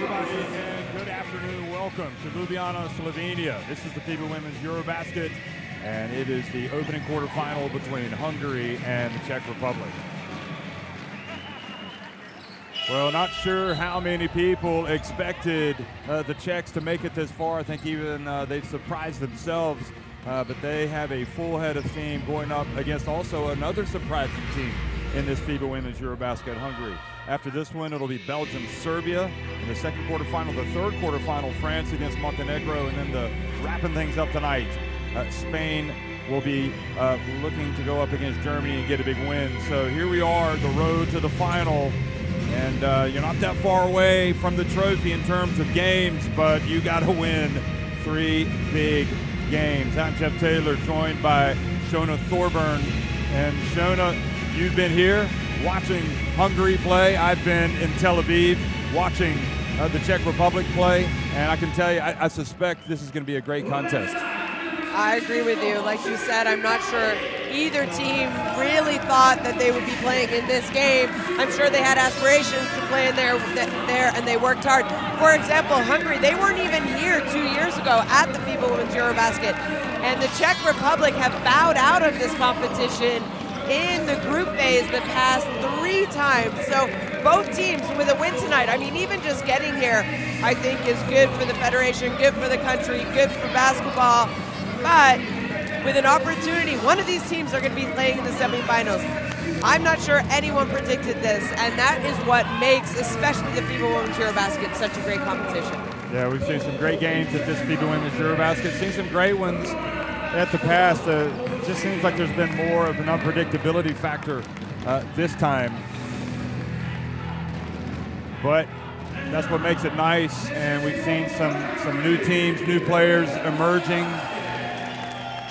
everybody, and good afternoon. Welcome to Ljubljana, Slovenia. This is the FIBA Women's EuroBasket, and it is the opening quarterfinal between Hungary and the Czech Republic. Well, not sure how many people expected the Czechs to make it this far. I think even they've surprised themselves, but they have a full head of steam going up against also another surprising team in this FIBA Women's EuroBasket, Hungary. After this one, it'll be Belgium-Serbia in the second quarterfinal. The third quarterfinal, France against Montenegro, and then wrapping things up tonight, Spain will be looking to go up against Germany and get a big win. So here we are, the road to the final. And you're not that far away from the trophy in terms of games, but you got to win 3 big games. I'm Jeff Taylor, joined by Shona Thorburn. And Shona, you've been here watching Hungary play. I've been in Tel Aviv watching the Czech Republic play. And I can tell you, I suspect this is going to be a great contest. I agree with you. Like you said, I'm not sure either team really thought that they would be playing in this game. I'm sure they had aspirations to play in there, and they worked hard. For example, Hungary, they weren't even here 2 years ago at the FIBA Women's EuroBasket, and the Czech Republic have bowed out of this competition in the group phase the past 3 times. So both teams with a win tonight, I mean, even just getting here, I think is good for the federation, good for the country, good for basketball. But with an opportunity, one of these teams are going to be playing in the semifinals. I'm not sure anyone predicted this, and that is what makes, especially the FIBA Women's EuroBasket, such a great competition. Yeah, we've seen some great games at this FIBA Women's EuroBasket, seen some great ones at the past. It just seems like there's been more of an unpredictability factor this time. But that's what makes it nice, and we've seen some new teams, new players emerging.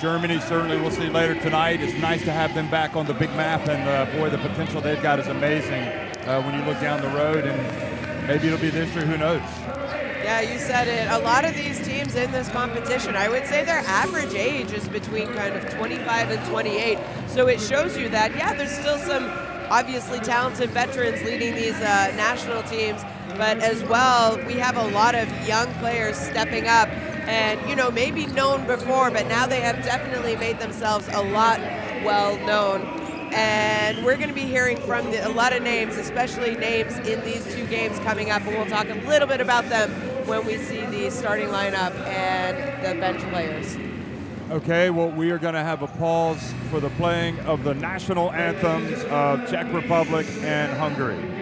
Germany, certainly we'll see later tonight. It's nice to have them back on the big map, and boy, the potential they've got is amazing when you look down the road, and maybe it'll be this year, who knows? Yeah, you said it. A lot of these teams in this competition, I would say their average age is between kind of 25 and 28. So it shows you that, yeah, there's still some obviously talented veterans leading these national teams, but as well, we have a lot of young players stepping up. And, you know, maybe known before, but now they have definitely made themselves a lot well known. And we're going to be hearing from a lot of names, especially names in these 2 games coming up. And we'll talk a little bit about them when we see the starting lineup and the bench players. Okay, well, we are going to have a pause for the playing of the national anthems of Czech Republic and Hungary.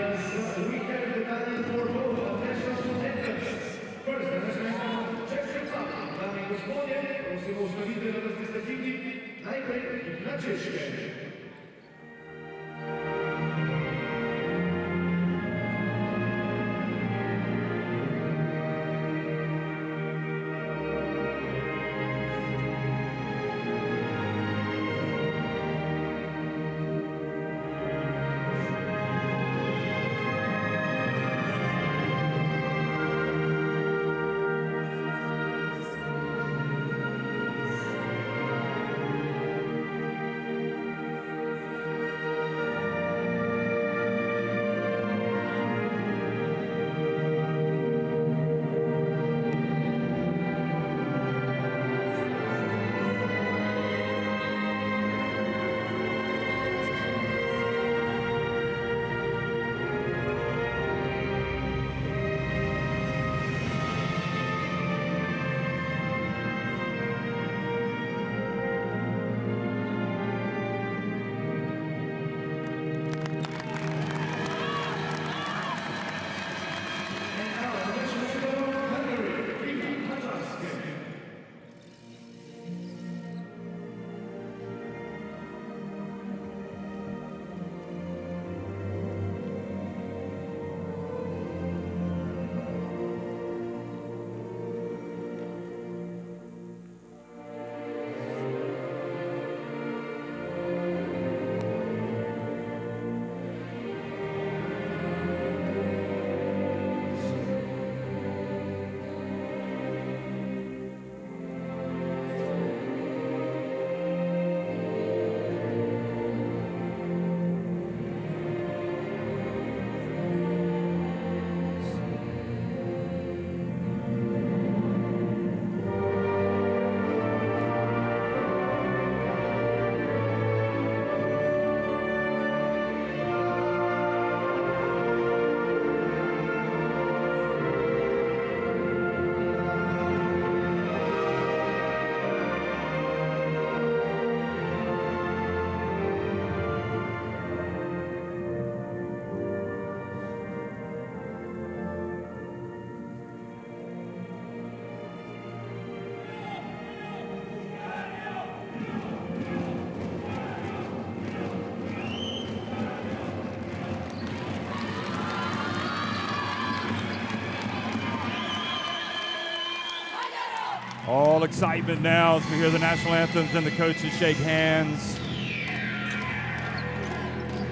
All excitement now as we hear the national anthems and the coaches shake hands.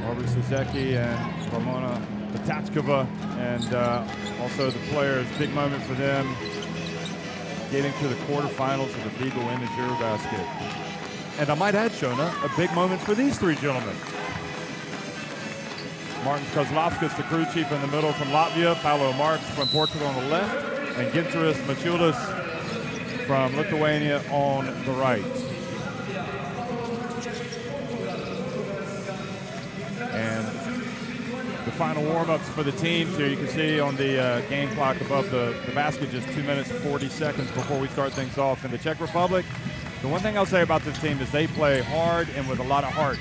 Barbara Sezecki and Ramona Petachkova, and also the players, big moment for them, getting to the quarterfinals of the FIBA Women's EuroBasket. And I might add, Shona, a big moment for these three gentlemen. Martins Kozlovskis, the crew chief in the middle from Latvia, Paolo Marks from Portugal on the left, and Gintaras Mačiulis from Lithuania on the right. And the final warm-ups for the teams here, you can see on the game clock above the basket, just 2 minutes and 40 seconds before we start things off. In the Czech Republic, the one thing I'll say about this team is they play hard and with a lot of heart.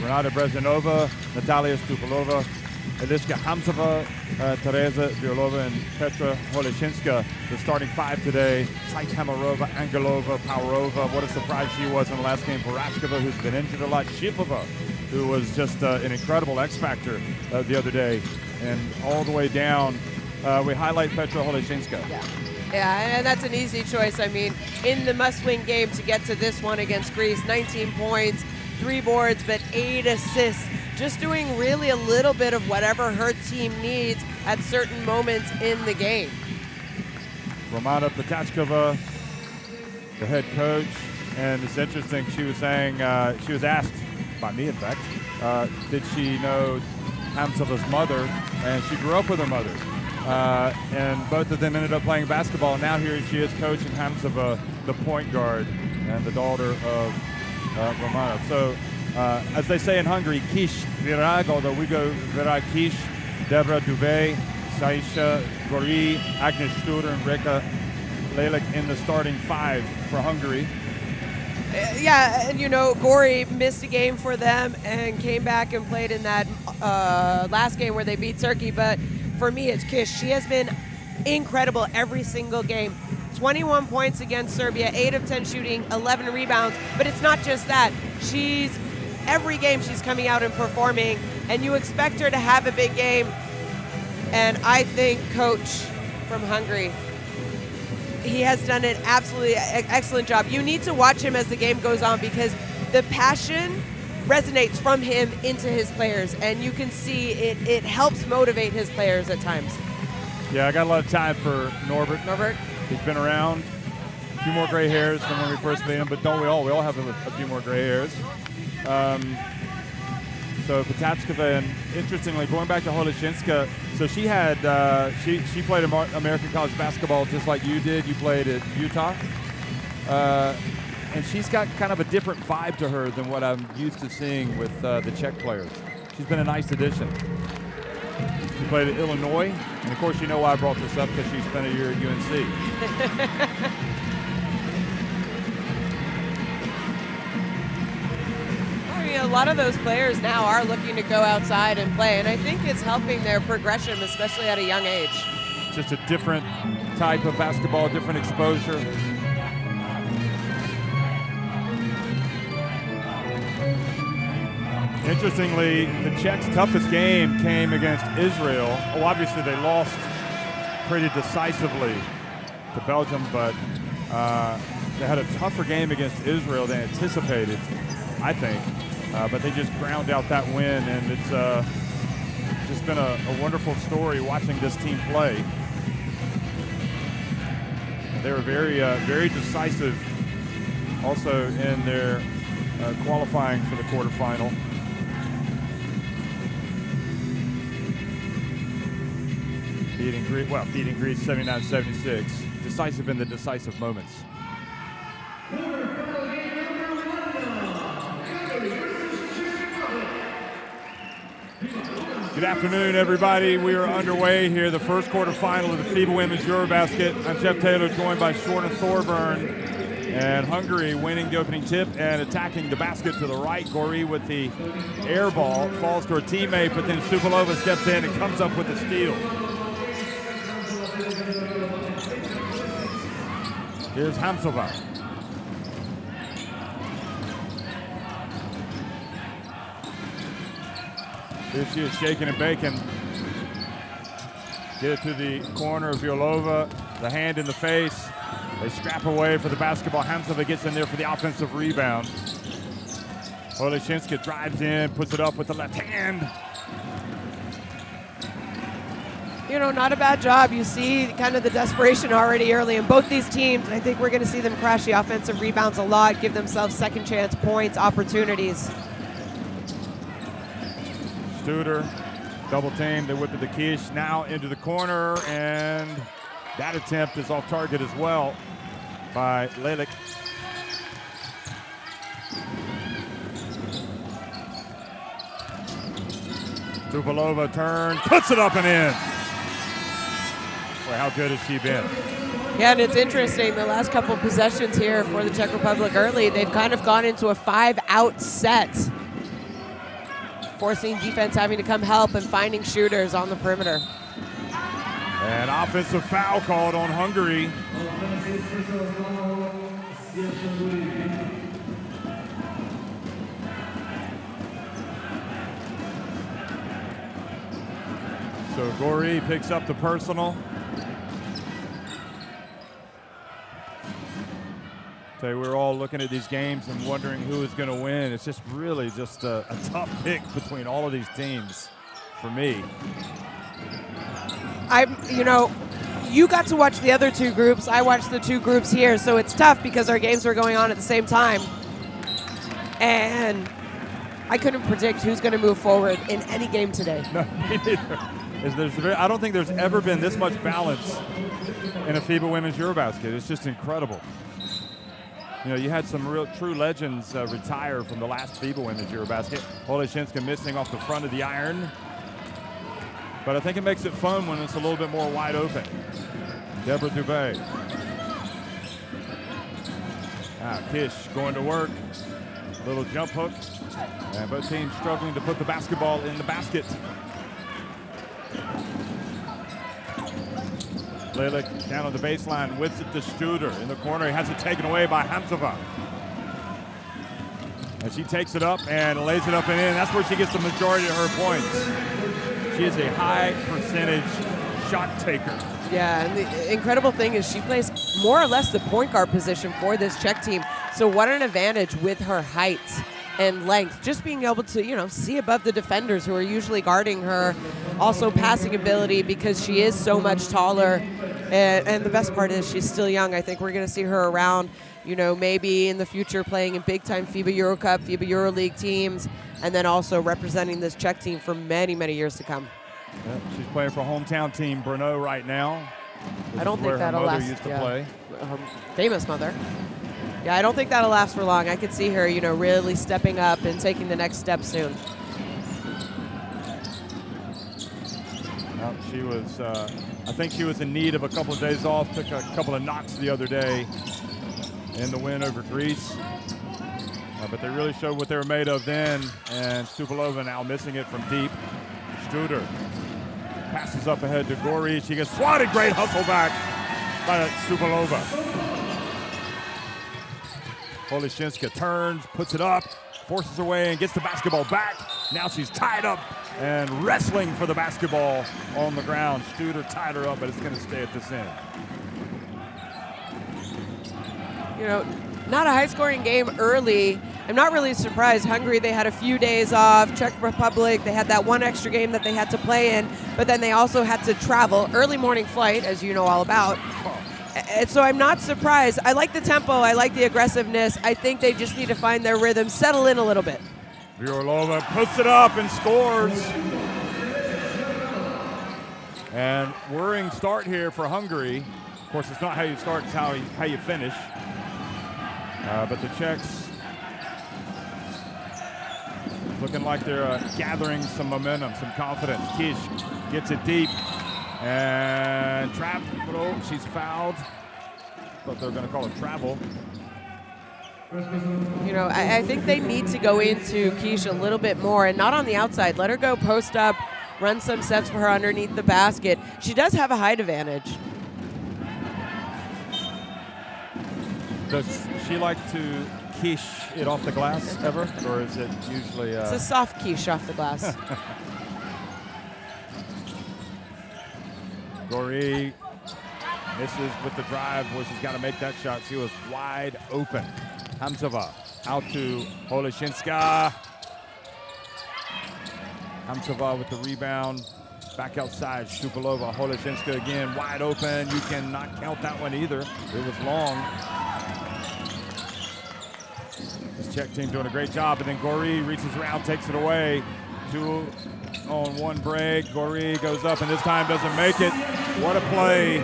Renata Brezhneva, Natalia Stupilova, Eliska Hamzova, Tereza Violova, and Petra Holeshinska, the starting five today. Saita Hamarova, Angelova, Powerova. What a surprise she was in the last game. Parashkova, who's been injured a lot. Shipova, who was just an incredible X-factor the other day. And all the way down, we highlight Petra Holeshinska. Yeah, and that's an easy choice. I mean, in the must-win game to get to this one against Greece, 19 points, 3 boards, but 8 assists. Just doing really a little bit of whatever her team needs at certain moments in the game. Ramona Petachkova, the head coach, and it's interesting, she was saying, she was asked, by me in fact, did she know Hamzova's mother, and she grew up with her mother. And both of them ended up playing basketball. Now here she is coaching Hamzova, the point guard, and the daughter of Ramona. So, as they say in Hungary, Kish Virag, although we go Virag Kish, Debra Dubé, Saisha Gori, Agnes Studer, and Reka Lelek in the starting five for Hungary. Yeah, and you know, Gori missed a game for them and came back and played in that last game where they beat Turkey. But for me, it's Kish. She has been incredible every single game. 21 points against Serbia, 8 of 10 shooting, 11 rebounds. But it's not just that. Every game she's coming out and performing, and you expect her to have a big game. And I think coach from Hungary, he has done an absolutely excellent job. You need to watch him as the game goes on because the passion resonates from him into his players, and you can see it helps motivate his players at times. Yeah, I got a lot of time for Norbert. He's been around. A few more gray hairs than when we first met him, but don't we all? We all have a few more gray hairs. So Petachkova, and interestingly, going back to Holeshinska, so she had she played American college basketball just like you did. You played at Utah, and she's got kind of a different vibe to her than what I'm used to seeing with the Czech players. She's been a nice addition. She played at Illinois, and of course you know why I brought this up, because she spent a year at UNC. A lot of those players now are looking to go outside and play, and I think it's helping their progression, especially at a young age. Just a different type of basketball, different exposure. Interestingly, the Czechs' toughest game came against Israel. Oh, obviously they lost pretty decisively to Belgium, but they had a tougher game against Israel than anticipated, I think. But they just ground out that win, and it's just been a wonderful story watching this team play. They were very decisive also in their qualifying for the quarterfinal. Beating Greece 79-76. Decisive in the decisive moments. Good afternoon, everybody. We are underway here, the first quarterfinal of the FIBA Women's EuroBasket. I'm Jeff Taylor, joined by Shorten Thorburn, and Hungary winning the opening tip and attacking the basket to the right. Gori with the air ball, falls to her teammate, but then Stupilova steps in and comes up with the steal. Here's Hamzova. Here she is shaking and baking. Get it to the corner of Violova. The hand in the face. They scrap away for the basketball. Hamzova gets in there for the offensive rebound. Oleszynska drives in, puts it up with the left hand. You know, not a bad job. You see kind of the desperation already early in both these teams. I think we're going to see them crash the offensive rebounds a lot, give themselves second chance points, opportunities. Studer, double team. They whip it to Kish. Now into the corner, and that attempt is off target as well by Lelik. Tupoulova turns, puts it up and in. Boy, how good has she been? Yeah, and it's interesting, the last couple of possessions here for the Czech Republic early, they've kind of gone into a 5-out set, forcing defense having to come help and finding shooters on the perimeter. An offensive foul called on Hungary. So Gori picks up the personal. So we're all looking at these games and wondering who is going to win. It's just really just a tough pick between all of these teams for me. You know, you got to watch the other two groups. I watched the two groups here, so it's tough because our games were going on at the same time. And I couldn't predict who's going to move forward in any game today. No, me neither. I don't think there's ever been this much balance in a FIBA Women's EuroBasket. It's just incredible. You know, you had some real true legends retire from the last FIBA Women's EuroBasket. Oleszynska missing off the front of the iron. But I think it makes it fun when it's a little bit more wide open. Deborah Dubé. Kish going to work. Little jump hook. And both teams struggling to put the basketball in the basket. Lelik down on the baseline, whips it to Studer in the corner. He has it taken away by Hamzova. And she takes it up and lays it up and in. That's where she gets the majority of her points. She is a high percentage shot taker. Yeah, and the incredible thing is she plays more or less the point guard position for this Czech team. So what an advantage with her height and length, just being able to, you know, see above the defenders who are usually guarding her. Also passing ability because she is so much taller, and the best part is she's still young. I think we're going to see her around, you know, maybe in the future playing in big-time FIBA Euro Cup, FIBA EuroLeague teams, and then also representing this Czech team for many, many years to come. Yep, she's playing for hometown team Brno right now. I don't think that'll last. Used to play. Her famous mother. Yeah, I don't think that'll last for long. I could see her, you know, really stepping up and taking the next step soon. Well, she was, I think she was in need of a couple of days off, took a couple of knocks the other day in the win over Greece. But they really showed what they were made of then, and Tupoulova now missing it from deep. Studer passes up ahead to Gori. She gets swatted. Great hustle back by Tupoulova. Oleszynska turns, puts it up, forces her way and gets the basketball back. Now she's tied up and wrestling for the basketball on the ground. Studer tied her up, but it's going to stay at this end. You know, not a high-scoring game early. I'm not really surprised. Hungary, they had a few days off. Czech Republic, they had that one extra game that they had to play in, but then they also had to travel. Early morning flight, as you know all about. And so I'm not surprised. I like the tempo. I like the aggressiveness. I think they just need to find their rhythm, settle in a little bit. Viorlova puts it up and scores. And worrying start here for Hungary. Of course, it's not how you start, it's how you finish. But the Czechs looking like they're gathering some momentum, some confidence. Kish gets it deep. And travel, she's fouled, but they're going to call it travel. You know, I think they need to go into Kish a little bit more, and not on the outside. Let her go post up, run some sets for her underneath the basket. She does have a height advantage. Does she like to quiche it off the glass ever, or is it usually? It's a soft quiche off the glass. Gori Misses with the drive where she's got to make that shot. She was wide open. Hamzova out to Holoshinska. Hamzova with the rebound. Back outside, Stupilova, Holoshinska again, wide open. You cannot count that one either. It was long. This Czech team doing a great job, and then Gori reaches around, takes it away. 2-on-1 break. Gori goes up, and this time doesn't make it. What a play.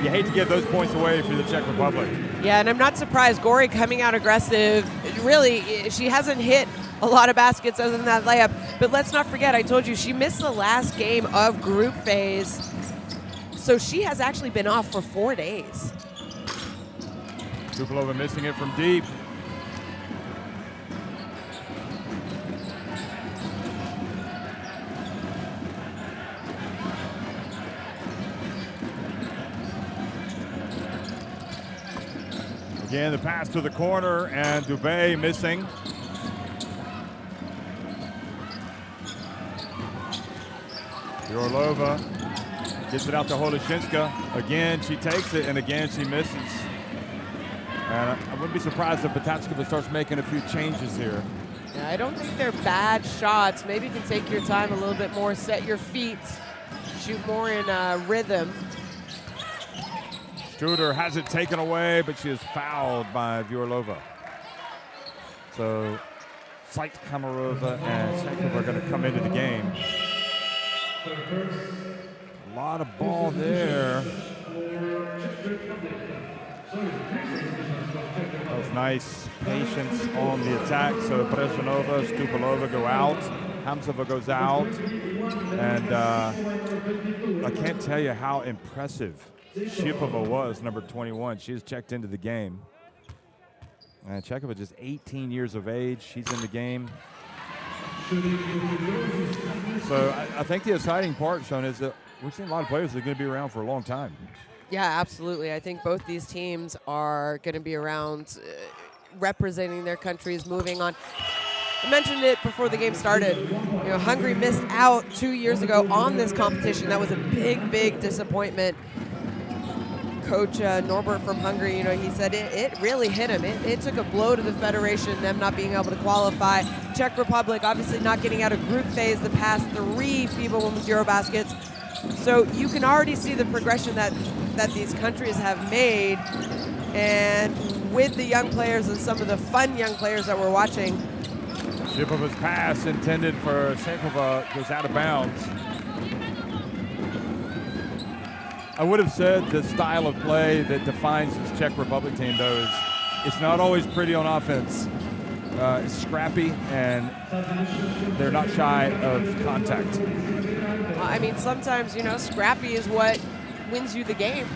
You hate to give those points away for the Czech Republic. Yeah, and I'm not surprised. Gori coming out aggressive. Really, she hasn't hit a lot of baskets other than that layup. But let's not forget, I told you, she missed the last game of group phase. So she has actually been off for 4 days. Stupilova missing it from deep. Again, the pass to the corner, and Dubé missing. Yorlova gets it out to Holoshinska. Again, she takes it, and again, she misses. And I wouldn't be surprised if Patachkova starts making a few changes here. Yeah, I don't think they're bad shots. Maybe you can take your time a little bit more, set your feet, shoot more in rhythm. Struder has it taken away, but she is fouled by Vyorlova. So Sait Kamarova and Shakova are going to come into the game. A lot of ball there. That was nice patience on the attack. So Brezhanova, Stupilova go out. Hamzova goes out. And I can't tell you how impressive Shipova was, number 21. She's checked into the game. And Chekova just 18 years of age. She's in the game. So I think the exciting part, Sean, is that we're seeing a lot of players that are going to be around for a long time. Yeah, absolutely. I think both these teams are going to be around representing their countries, moving on. I mentioned it before the game started. You know, Hungary missed out 2 years ago on this competition. That was a big, big disappointment. Coach Norbert from Hungary, you know, he said it really hit him. It took a blow to the federation, them not being able to qualify. Czech Republic obviously not getting out of group phase the past 3 FIBA Women's EuroBaskets. So you can already see the progression that these countries have made. And with the young players and some of the fun young players that we're watching. Shipova's pass intended for Shakova goes out of bounds. I would have said the style of play that defines this Czech Republic team, though, is it's not always pretty on offense. It's scrappy, and they're not shy of contact. Well, I mean, sometimes, you know, scrappy is what wins you the game.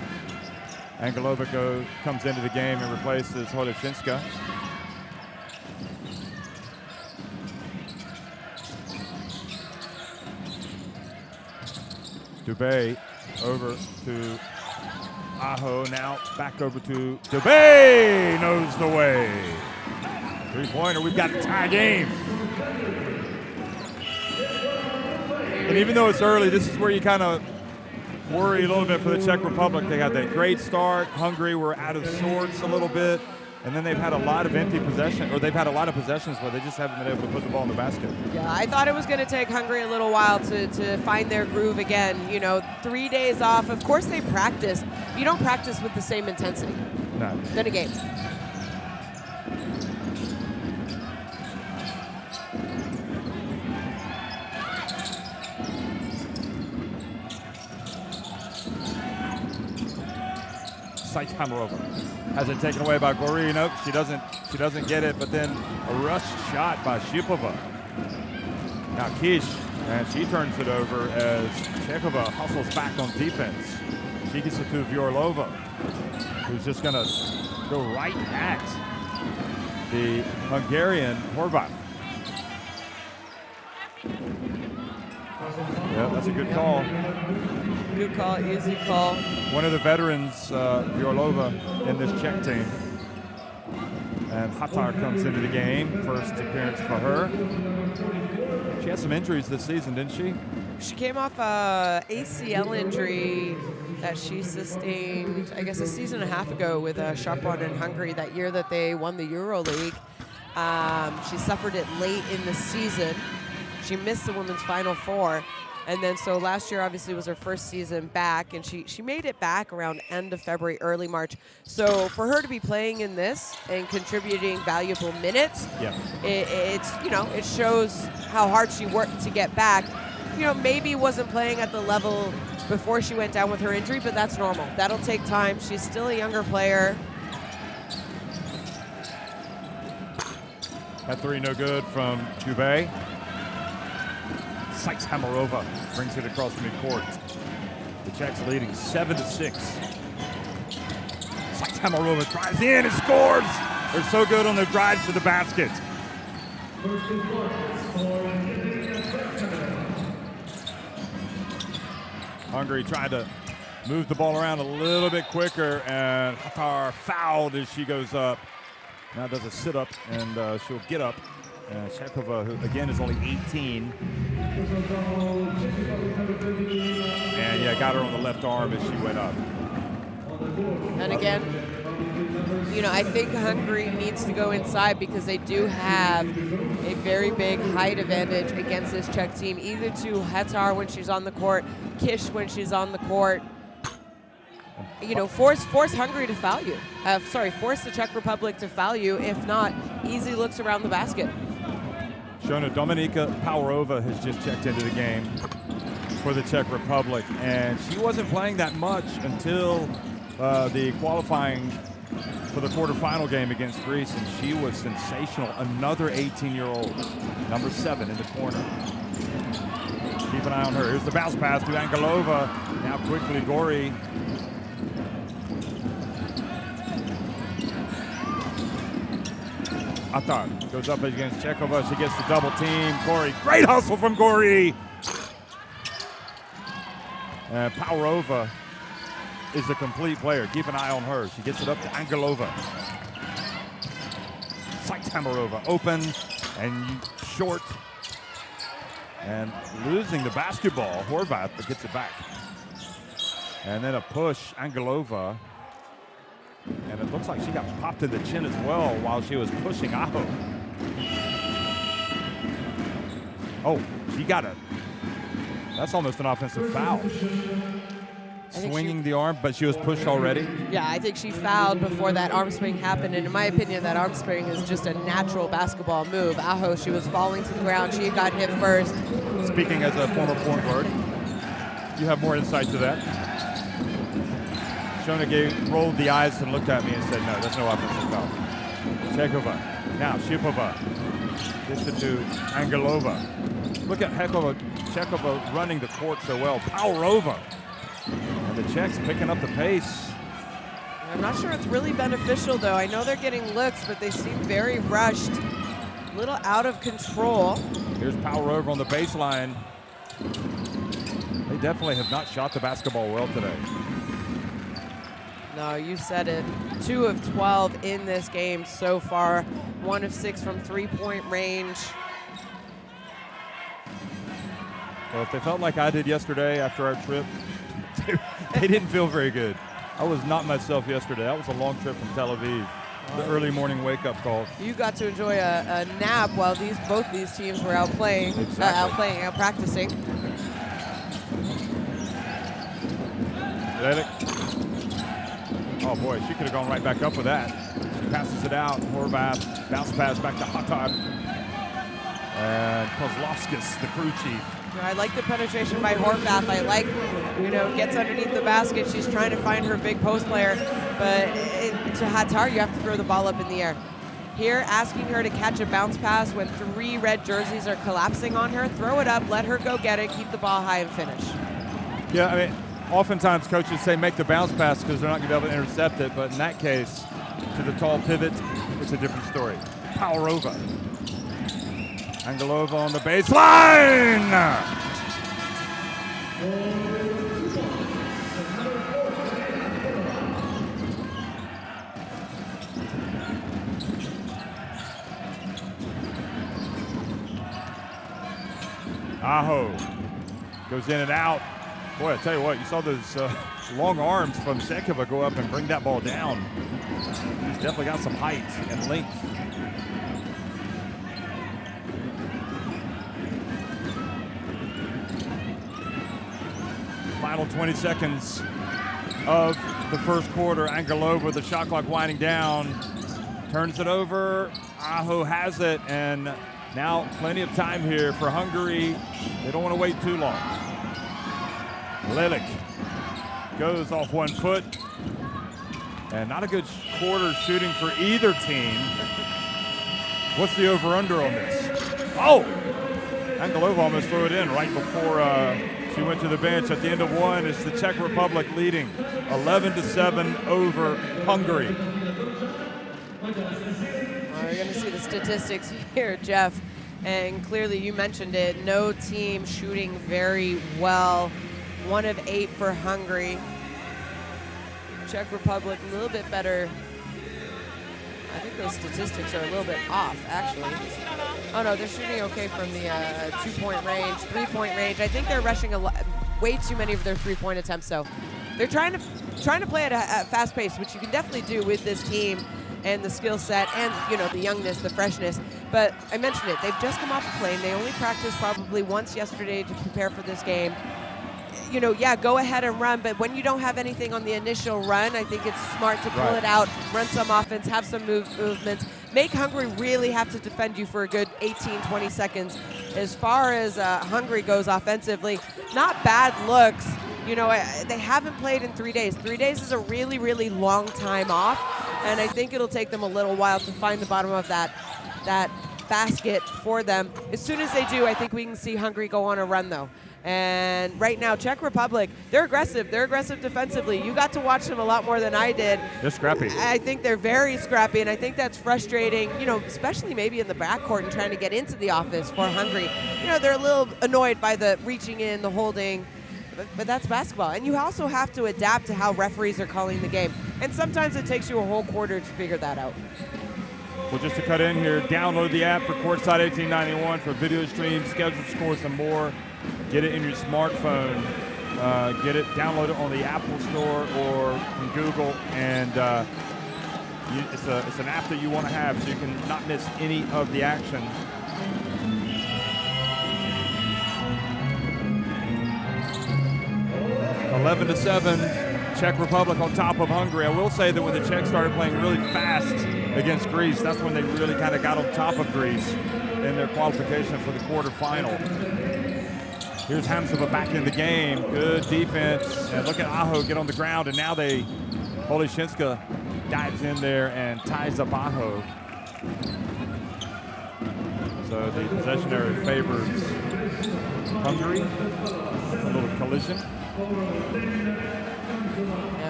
Angelova comes into the game and replaces Holoshinska. Dubé over to Aho, now back over to Dubé, knows the way. 3-pointer, we've got a tie game. And even though it's early, this is where you kind of worry a little bit for the Czech Republic. They got that great start. Hungary were out of sorts a little bit. And then they've had a lot of empty possession, or they've had a lot of possessions where they just haven't been able to put the ball in the basket. Yeah, I thought it was going to take Hungary a little while to find their groove again. You know, 3 days off. Of course they practice. You don't practice with the same intensity. No. Than a game. Sait Kamarova has it taken away by Gori. Nope, she doesn't get it, but then a rush shot by Shipova. Now Kish, and she turns it over as Chekova hustles back on defense. She gets it to Vyorlova, who's just gonna go right at the Hungarian Horvath. Yeah, that's a good call. Good call, easy call. One of the veterans, Vyorlova, in this Czech team. And Hatar comes into the game, first appearance for her. She had some injuries this season, didn't she? She came off a ACL injury that she sustained, I guess, a season and a half ago with Sharpon in Hungary, that year that they won the EuroLeague. She suffered it late in the season. She missed the women's Final Four. And then so last year obviously was her first season back, and she made it back around end of February, early March. So for her to be playing in this and contributing valuable minutes, it's, you know, it shows how hard she worked to get back. You know, maybe wasn't playing at the level before she went down with her injury, but that's normal. That'll take time. She's still a younger player. That three no good from Dubé. Sykes Hamarova brings it across midcourt. The Czechs leading 7-6. Sykes Hamarova drives in and scores. They're so good on their drives to the basket. Hungary trying to move the ball around a little bit quicker, and Hatar fouled as she goes up. Now does a sit-up, and she'll get up. Shakova, who again is only 18. And yeah, got her on the left arm as she went up. And again, you know, I think Hungary needs to go inside because they do have a very big height advantage against this Czech team, either to Hatar when she's on the court, Kish when she's on the court. You know, force Hungary to foul you. Force the Czech Republic to foul you. If not, easy looks around the basket. Shona Dominika Powerova has just checked into the game for the Czech Republic, and she wasn't playing that much until the qualifying for the quarterfinal game against Greece, and she was sensational. Another 18-year-old, number 7 in the corner. Keep an eye on her. Here's the bounce pass to Angelova. Now quickly Gori. Atar goes up against Chekova. She gets the double team. Gori, great hustle from Gori. Powerova is a complete player. Keep an eye on her. She gets it up to Angelova. Sykes Hamarova open and short. And losing the basketball. Horvath gets it back. And then a push, Angelova. And it looks like she got popped in the chin as well while she was pushing Aho. Oh, she got it. That's almost an offensive foul. Swinging the arm, but she was pushed already. Yeah, I think she fouled before that arm swing happened, and in my opinion, that arm swing is just a natural basketball move. Aho, she was falling to the ground. She got hit first. Speaking as a former point guard, you have more insight to that. Shona rolled the eyes and looked at me and said, no, that's no offensive foul. Chekova, now Shipova, gets it to Angelova. Look at Chekova running the court so well. Powerova. And the Czechs picking up the pace. I'm not sure it's really beneficial, though. I know they're getting looks, but they seem very rushed, a little out of control. Here's Powerova on the baseline. They definitely have not shot the basketball well today. No, you said it. 2 of 12 in this game so far. 1 of 6 from three-point range. Well, if they felt like I did yesterday after our trip, they didn't feel very good. I was not myself yesterday. That was a long trip from Tel Aviv. The early morning wake-up call. You got to enjoy a nap while both these teams were out playing, out practicing. Oh boy, she could have gone right back up with that. She passes it out. Horvath, bounce pass back to Hatar. And Kozlovskis, the crew chief. I like the penetration by Horvath. I like, gets underneath the basket. She's trying to find her big post player. But to Hatar, you have to throw the ball up in the air. Here, asking her to catch a bounce pass when 3 red jerseys are collapsing on her. Throw it up, let her go get it, keep the ball high and finish. Yeah, I mean, oftentimes coaches say make the bounce pass because they're not going to be able to intercept it. But in that case, to the tall pivot, it's a different story. Powerova. Angelova on the baseline. Aho goes in and out. Boy, I tell you what, you saw those long arms from Sekova go up and bring that ball down. He's definitely got some height and length. Final 20 seconds of the first quarter. Angelova, the shot clock winding down, turns it over. Aho has it, and now plenty of time here for Hungary. They don't want to wait too long. Lelik goes off 1 foot, and not a good quarter shooting for either team. What's the over-under on this? Oh! Angelova almost threw it in right before she went to the bench. At the end of one, it's the Czech Republic leading 11-7 over Hungary. Well, we're going to see the statistics here, Jeff, and clearly you mentioned it. No team shooting very well. 1 of 8 for Hungary. Czech Republic a little bit better. I think those statistics are a little bit off, actually. Oh no, they're shooting okay from the 2-point range, 3-point range. I think they're rushing way too many of their 3-point attempts. So they're trying to play at a fast pace, which you can definitely do with this team and the skill set and the youngness, the freshness. But I mentioned it, they've just come off a plane. They only practiced probably once yesterday to prepare for this game. Yeah, go ahead and run, but when you don't have anything on the initial run, I think it's smart to pull it out, run some offense, have some movements, make Hungary really have to defend you for a good 18, 20 seconds. As far as Hungary goes offensively, not bad looks. They haven't played in 3 days. 3 days is a really, really long time off, and I think it'll take them a little while to find the bottom of that basket for them. As soon as they do, I think we can see Hungary go on a run, though. And right now, Czech Republic, they're aggressive. They're aggressive defensively. You got to watch them a lot more than I did. They're scrappy. I think they're very scrappy, and I think that's frustrating, especially maybe in the backcourt and trying to get into the office for Hungary. They're a little annoyed by the reaching in, the holding, but that's basketball. And you also have to adapt to how referees are calling the game. And sometimes it takes you a whole quarter to figure that out. Well, just to cut in here, download the app for Courtside 1891 for video streams, scheduled scores, and more. Get it in your smartphone. Download it on the Apple Store or in Google, and it's an app that you want to have so you can not miss any of the action. Eleven to 7, Czech Republic on top of Hungary. I will say that when the Czechs started playing really fast against Greece, that's when they really kind of got on top of Greece in their qualification for the quarterfinal. Here's Hamzova back in the game. Good defense. And look at Aho get on the ground, and now Oleshinska dives in there and ties up Aho. So the possession area favors Hungary. A little collision.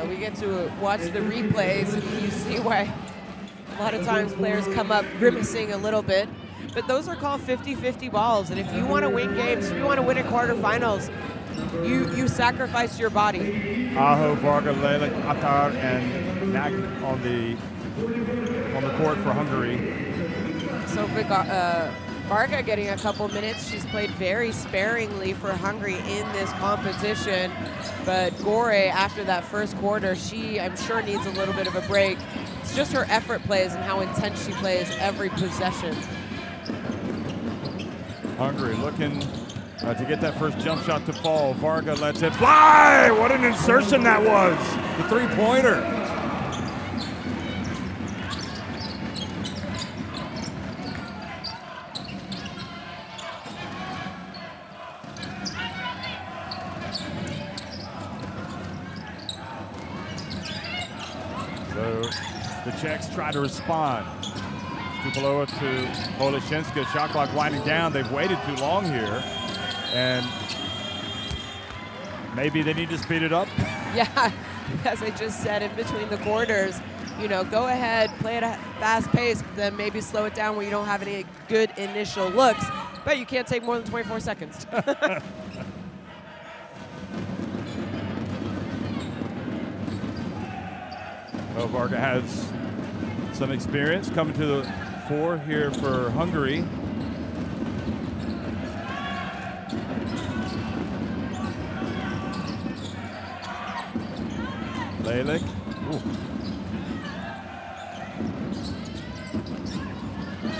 We get to watch the replays, and you see why a lot of times players come up grimacing a little bit. But those are called 50-50 balls, and if you want to win games, if you want to win at quarterfinals, you sacrifice your body. Aho, Varga, Lelik, Atar, and Nag on the court for Hungary. So Varga getting a couple minutes. She's played very sparingly for Hungary in this competition, but Gore, after that first quarter, I'm sure needs a little bit of a break. It's just her effort plays and how intense she plays every possession. Hungary looking to get that first jump shot to fall. Varga lets it fly. What an insertion that was. The three-pointer. So the Czechs try to respond. Below it to Oleshinska. Shot clock winding down. They've waited too long here, and maybe they need to speed it up. Yeah, as I just said, in between the quarters, go ahead, play at a fast pace, then maybe slow it down where you don't have any good initial looks, but you can't take more than 24 seconds. Well, Varga has some experience coming to the fore here for Hungary. Lejlik.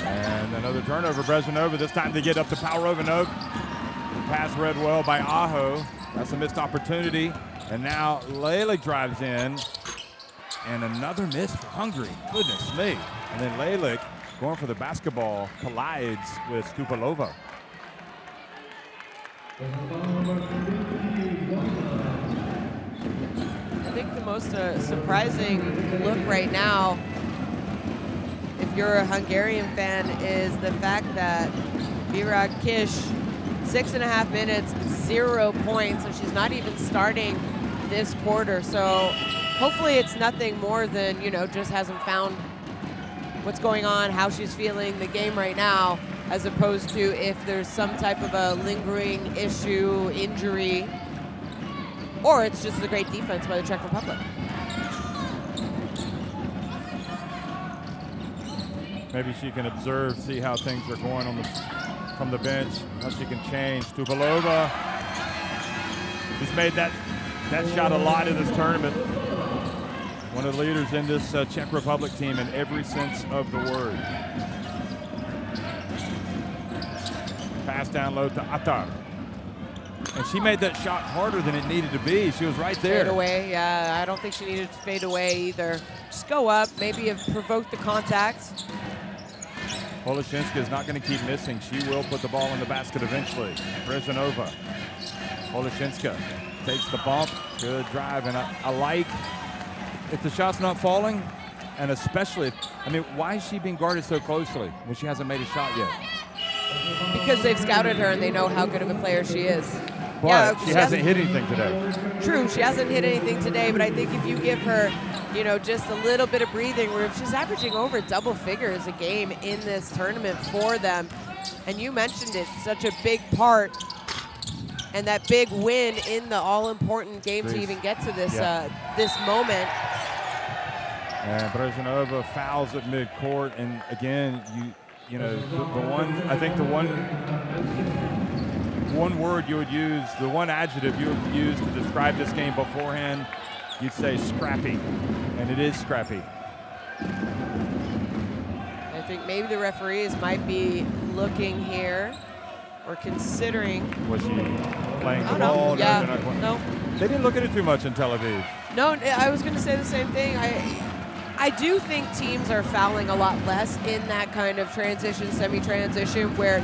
And another turnover. Brezhneva, this time they get up to Palrovino. The pass read well by Aho. That's a missed opportunity. And now Lejlik drives in. And another miss for Hungary. Goodness me. And then Lejlik, going for the basketball, collides with Stupalova. I think the most surprising look right now, if you're a Hungarian fan, is the fact that Virág Kiss, 6.5 minutes, 0 points, so she's not even starting this quarter. So hopefully it's nothing more than, just hasn't found what's going on, how she's feeling the game right now, as opposed to if there's some type of a lingering issue, injury, or it's just a great defense by the Czech Republic. Maybe she can observe, see how things are going from the bench, how she can change. Stupalova, who's made that shot a lot in this tournament. One of the leaders in this Czech Republic team in every sense of the word. Pass down low to Attar. And she made that shot harder than it needed to be. She was right there. Fade away, yeah. I don't think she needed to fade away either. Just go up, maybe have provoked the contact. Oleszynska is not going to keep missing. She will put the ball in the basket eventually. Brezhneva. Oleszynska takes the bump. Good drive. And I like, if the shot's not falling, and especially, why is she being guarded so closely when she hasn't made a shot yet? Because they've scouted her and they know how good of a player she is. But yeah, she hasn't hit anything today. True, she hasn't hit anything today, but I think if you give her, just a little bit of breathing room, she's averaging over double figures a game in this tournament for them. And you mentioned it, such a big part, and that big win in the all-important game to even get to this this moment. And Brezhneva fouls at midcourt, and again, the one word you would use, the one adjective you would use to describe this game beforehand, you'd say scrappy, and it is scrappy. I think maybe the referees might be looking here or considering. Was she playing the ball? No. Yeah, no. They didn't look at it too much in Tel Aviv. No, I was going to say the same thing. I do think teams are fouling a lot less in that kind of transition, semi-transition, where,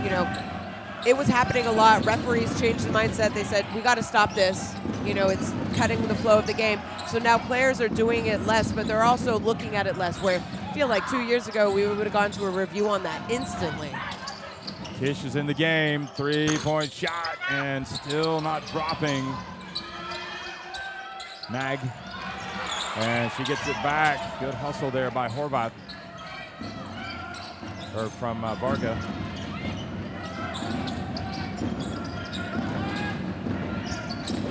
it was happening a lot. Referees changed the mindset. They said, we got to stop this. It's cutting the flow of the game. So now players are doing it less, but they're also looking at it less, where I feel like 2 years ago we would have gone to a review on that instantly. Kish is in the game. 3-point shot, and still not dropping. Mag. And she gets it back. Good hustle there by Horvath. Or from Varga.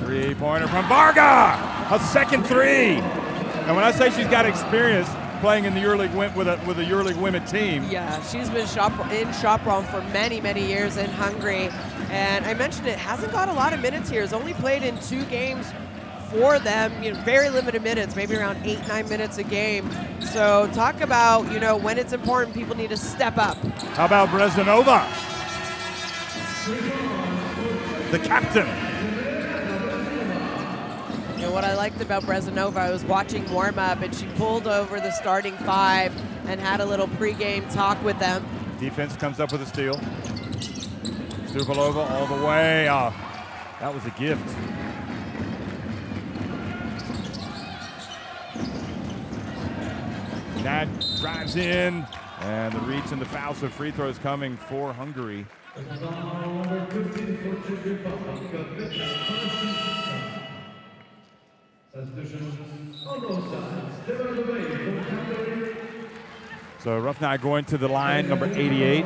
Three-pointer from Varga! A second three! And when I say she's got experience playing in the EuroLeague with a EuroLeague women team. Yeah, she's been in Sopron for many, many years in Hungary. And I mentioned it, hasn't got a lot of minutes here. Has only played in 2 games for them, very limited minutes, maybe around 8-9 minutes a game. So talk about, when it's important, people need to step up. How about Brezhneva? The captain. What I liked about Brezhneva, I was watching warm-up, and she pulled over the starting 5 and had a little pregame talk with them. Defense comes up with a steal. Stupalova all the way. Oh, that was a gift. Nad drives in, and the reach and the foul, so free throws coming for Hungary. So Roughneck going to the line, number 88.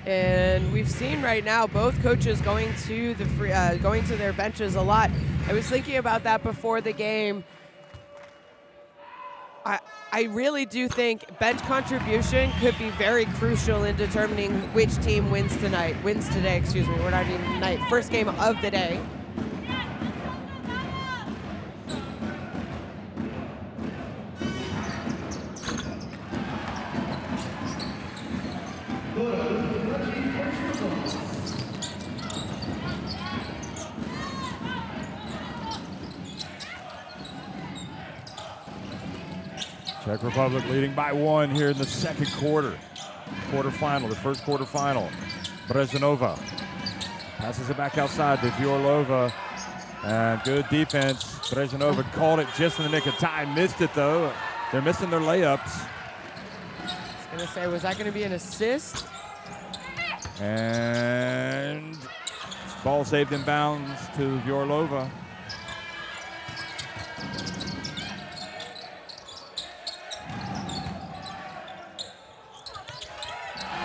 And we've seen right now both coaches going to their benches a lot. I was thinking about that before the game. I really do think bench contribution could be very crucial in determining which team wins today. Excuse me. We're not even tonight. First game of the day. Czech Republic leading by 1 here in the second quarterfinal, the first quarterfinal. Brezhnova passes it back outside to Vyorlova, and good defense. Brezhnova called it just in the nick of time, missed it though. They're missing their layups. I was gonna say, was that gonna be an assist? And ball saved in bounds to Vyorlova.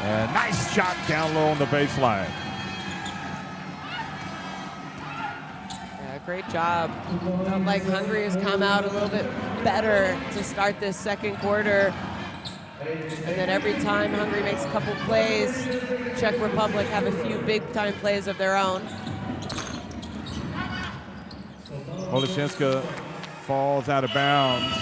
And nice shot down low on the baseline. Yeah, great job. Felt like Hungary has come out a little bit better to start this second quarter. And then every time Hungary makes a couple plays, Czech Republic have a few big-time plays of their own. Holešinska falls out of bounds.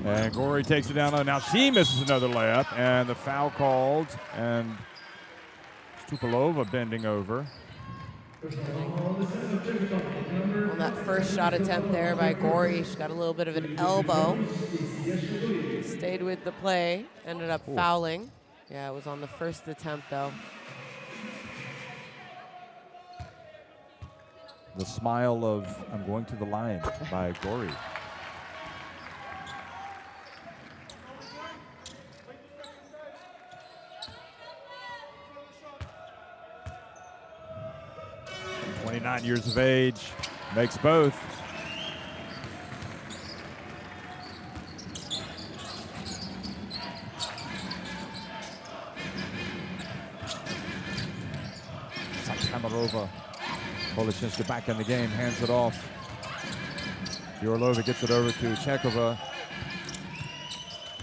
And Gori takes it down low. Now she misses another layup, and the foul called, and Stupilova bending over. On that first shot attempt there by Gori, she got a little bit of an elbow. Stayed with the play, ended up fouling. Yeah, it was on the first attempt though. The smile of "I'm going to the line" by Gori. .29 years of age, makes both. Samarova. Holešinska back in the game, hands it off. Vyorlova gets it over to Chekova.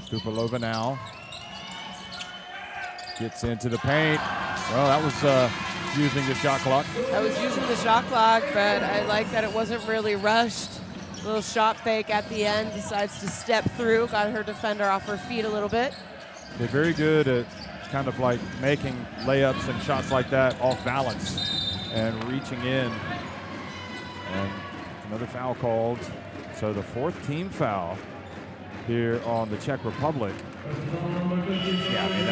Stupilova now. Gets into the paint. Well, that was using the shot clock. I was using the shot clock, but I like that it wasn't really rushed. Little shot fake at the end, decides to step through, got her defender off her feet a little bit. They're very good at kind of like making layups and shots like that off balance and reaching in. And another foul called. So the fourth team foul here on the Czech Republic. Yeah, I mean,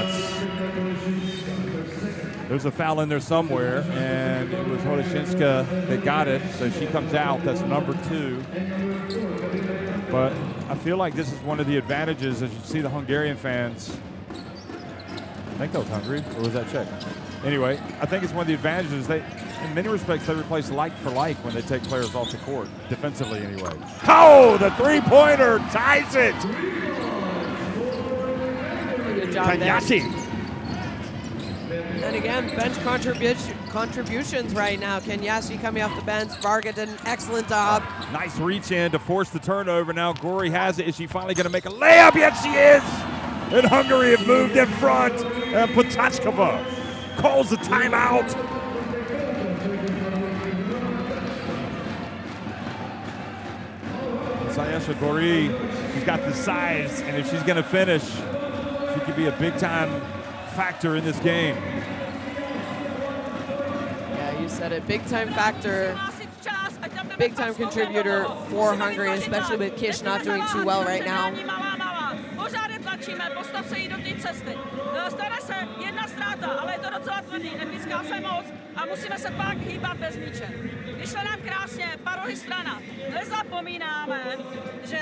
there's a foul in there somewhere, and it was Holešinska that got it, so she comes out. That's number 2. But I feel like this is one of the advantages as you see the Hungarian fans. I think that was Hungary, or was that Czech? Anyway, I think it's one of the advantages. They, in many respects, they replace like for like when they take players off the court, defensively anyway. Oh, the three-pointer ties it! Good job Kanyashi. And again, bench contributions right now. Kenyashi coming off the bench. Varga did an excellent job. Nice reach in to force the turnover. Now Gori has it. Is she finally going to make a layup? Yes, she is! And Hungary have moved in front. And Potachkova calls the timeout. Sayesha Gori, she's got the size, and if she's going to finish, she could be a big-time factor in this game. Yeah, you said it. Big-time factor, big-time contributor for Hungary, especially with Kish not doing too well right now. tlačíme, postav se jí do té cesty. Stane se jedna ztráta, ale je to docela tvrdý, nepíská se moc a musíme se pak hýbat bez míče. Vyšle nám krásně, parohy strana. Nezapomínáme, že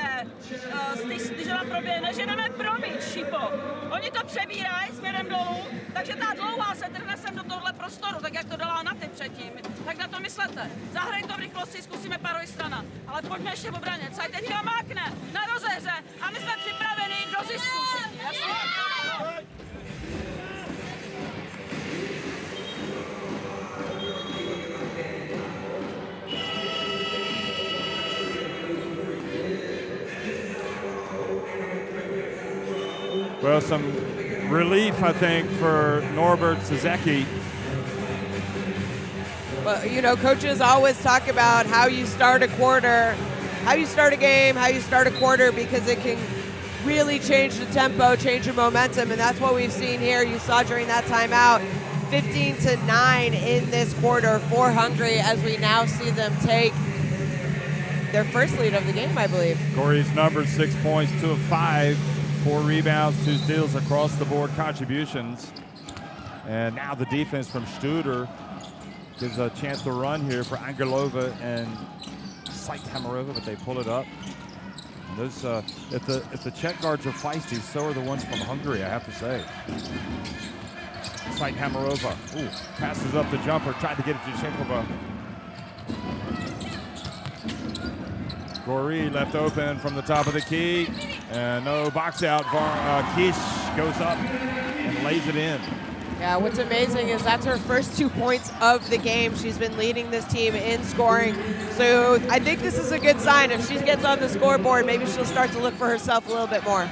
když nám proběhne, že jdeme promít šípo. Oni to přebírají směrem dolů, takže ta dlouhá se trhne sem do tohle prostoru, tak jak to dala na ty předtím. Tak na to myslete. Zahraj to v rychlosti, zkusíme parohy strana. Ale pojďme ještě v obraně. Caj teďka mákne na rozehře a my jsme připraveni do zisku. Well, some relief, I think, for Norbert Sezeki. Well, you know, coaches always talk about how you start a quarter, how you start a game, how you start a quarter, because it can really change the tempo, change your momentum, and that's what we've seen here. You saw during that timeout, 15-9 in this quarter for Hungary, as we now see them take their first lead of the game, I believe. Corey's numbers, 6 points, 2 of 5, 4 rebounds, 2 steals, across the board contributions. And now the defense from Studer gives a chance to run here for Angelova and Hamarova, but they pull it up. And those, if the Czech guards are feisty, so are the ones from Hungary, I have to say. Hamarova, ooh, passes up the jumper, tried to get it to Shekova. Gori left open from the top of the key, and no box out. Kish goes up and lays it in. Yeah, what's amazing is that's her first 2 points of the game. She's been leading this team in scoring. So I think this is a good sign. If she gets on the scoreboard, maybe she'll start to look for herself a little bit more.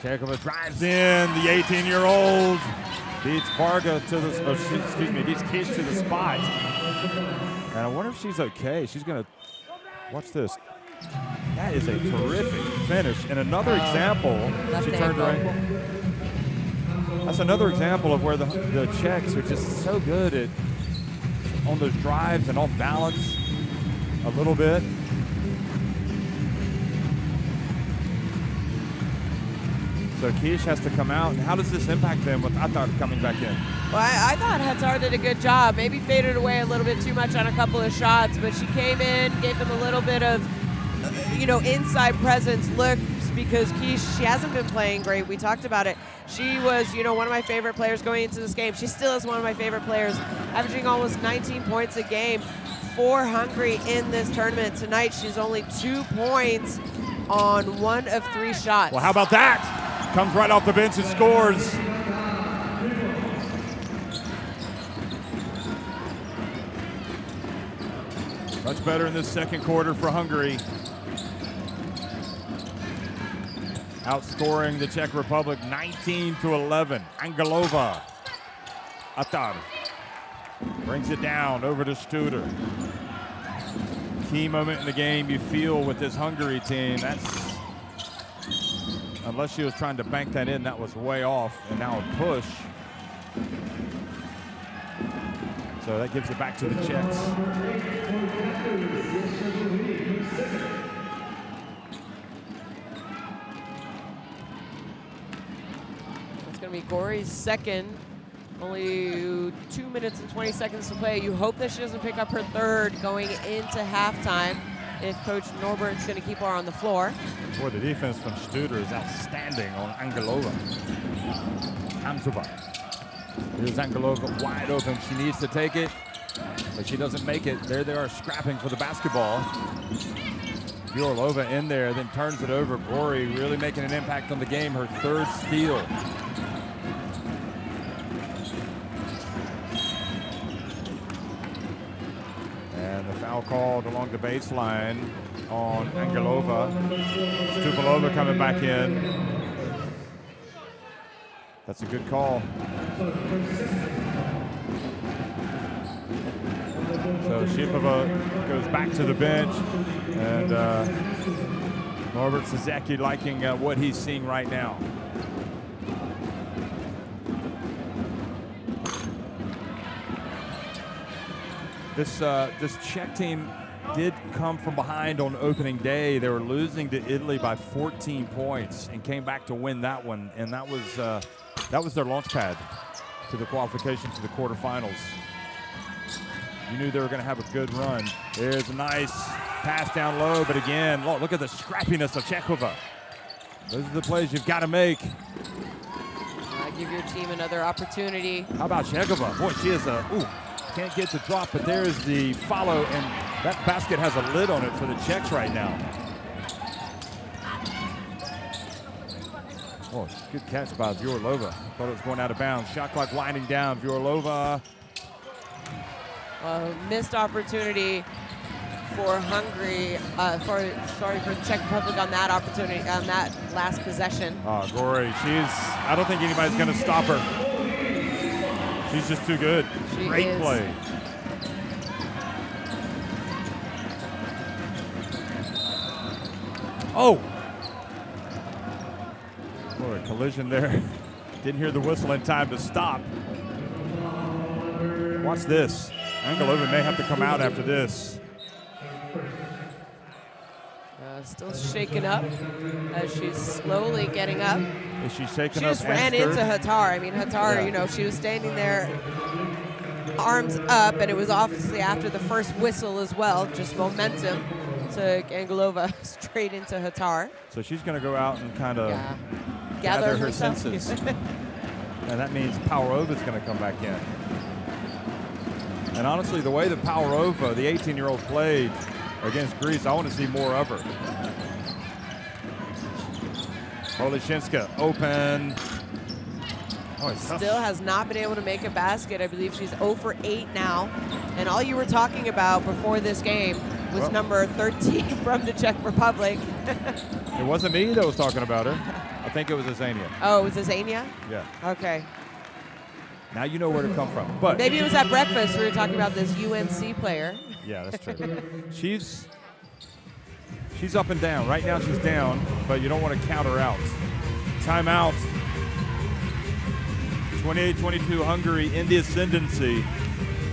Chekova drives in. The 18-year-old beats Varga to the, beats Kish to the spot. And I wonder if she's okay. She's gonna, watch this. That is a terrific finish. And another example, she turned her ankle. That's another example of where the Czechs are just so good at on those drives and off balance a little bit. So Kish has to come out. And how does this impact them with Attar coming back in? Well, I thought Hattar did a good job. Maybe faded away a little bit too much on a couple of shots, but she came in, gave them a little bit of, inside presence looks, because Kish, she hasn't been playing great. We talked about it. She was, one of my favorite players going into this game. She still is one of my favorite players, averaging almost 19 points a game for Hungary in this tournament. Tonight, she's only 2 points on 1 of 3 shots. Well, how about that? Comes right off the bench and scores. Much better in this second quarter for Hungary. Outscoring the Czech Republic 19-11. Angelova. Attar brings it down over to Studer. Key moment in the game you feel with this Hungary team. That's, unless she was trying to bank that in, that was way off, and now a push. So that gives it back to the Czechs. Be Gori's second, only 2 minutes and 20 seconds to play. You hope that she doesn't pick up her third going into halftime if Coach Norbert's going to keep her on the floor. Boy, the defense from Studer is outstanding on Angelova. Hamzuba. Here's Angelova wide open. She needs to take it, but she doesn't make it. There they are scrapping for the basketball. Yorlova in there, then turns it over. Gori really making an impact on the game, her third steal. Foul called along the baseline on Angelova. Stupilova coming back in. That's a good call. So Shipova goes back to the bench, and Norbert Sezeki liking what he's seeing right now. This Czech team did come from behind on opening day. They were losing to Italy by 14 points and came back to win that one. And that was their launch pad to the qualification to the quarterfinals. You knew they were going to have a good run. There's a nice pass down low, but again, look at the scrappiness of Czechova. Those are the plays you've got to make. Give your team another opportunity. How about Czechova? Boy, she is can't get the drop, but there's the follow, and that basket has a lid on it for the Czechs right now. Oh, good catch by Vyorlova. Thought it was going out of bounds. Shot clock winding down. Vyorlova. Missed opportunity for Hungary, for the Czech Republic on that opportunity, on that last possession. Oh, Gori, I don't think anybody's going to stop her. She's just too good. Great play. Oh! Boy, a collision there. Didn't hear the whistle in time to stop. Watch this. Angelova may have to come out after this. Still shaken up as she's slowly getting up. Is she shaken up? She just ran into Hatar. I mean, Hatar, you know, she was standing there, arms up, and it was obviously after the first whistle as well, just momentum. Took Angelova straight into Hatar. So she's going to go out and kind of gather her senses. And that means Powerova is going to come back in. And honestly, the way that Powerova, the 18-year-old, played against Greece, I want to see more of her. Olishinska open. Oh, still has not been able to make a basket. I believe she's 0 for 8 now. And all you were talking about before this game was number 13 from the Czech Republic. It wasn't me that was talking about her. I think it was Azania. Oh, it was Azania? Yeah. Okay. Now you know where to come from. But maybe it was at breakfast we were talking about this UNC player. Yeah, that's true. She's up and down. Right now she's down, but you don't want to count her out. Timeout. 28-22 Hungary in the ascendancy.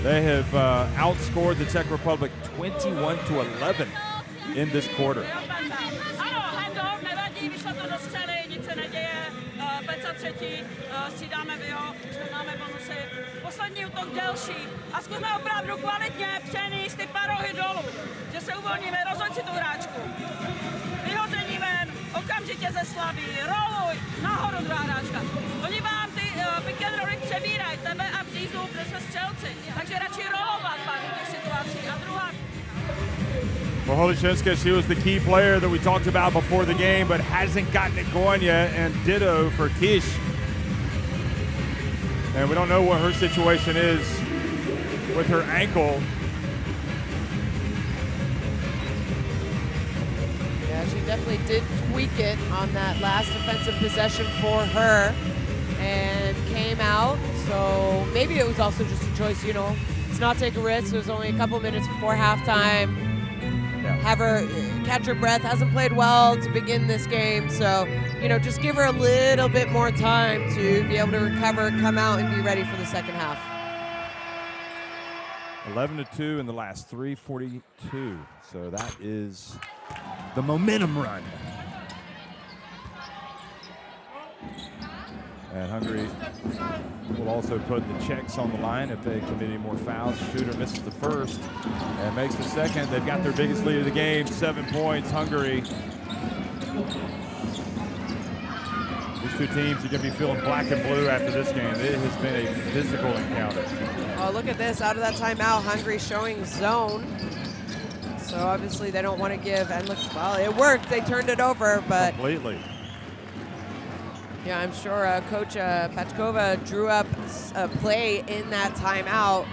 They have outscored the Czech Republic 21-11 in this quarter. Poslední útok delší a zkusme opravdu kvalitně přenést ty parohy dolů, že se uvolníme, rozhoď si tu hráčku. Vyhození ven, okamžitě ze slabí, roluj, nahoru druhá hráčka. Oni vám ty pick and rolly přebírají, tebe a břízu, kde jsme střelci, takže radši rolovat pak do těch situací. A druhá. Well, Holishinska, she was the key player that we talked about before the game, but hasn't gotten it going yet, and ditto for Kish. And we don't know what her situation is with her ankle. Yeah, she definitely did tweak it on that last defensive possession for her and came out. So maybe it was also just a choice, you know, let's not take a risk. It was only a couple minutes before halftime. Have her catch her breath. Hasn't played well to begin this game, so you know, just give her a little bit more time to be able to recover, come out, and be ready for the second half. 11-2 in the last 3:42. So that is the momentum run. And Hungary will also put the Czechs on the line if they commit any more fouls. Shooter misses the first and makes the second. They've got their biggest lead of the game, 7 points, Hungary. These two teams are going to be feeling black and blue after this game. It has been a physical encounter. Oh, look at this. Out of that timeout, Hungary showing zone. So obviously they don't want to give, and look, well, it worked. They turned it over, but completely. Yeah, I'm sure Coach Pachkova drew up a play in that timeout,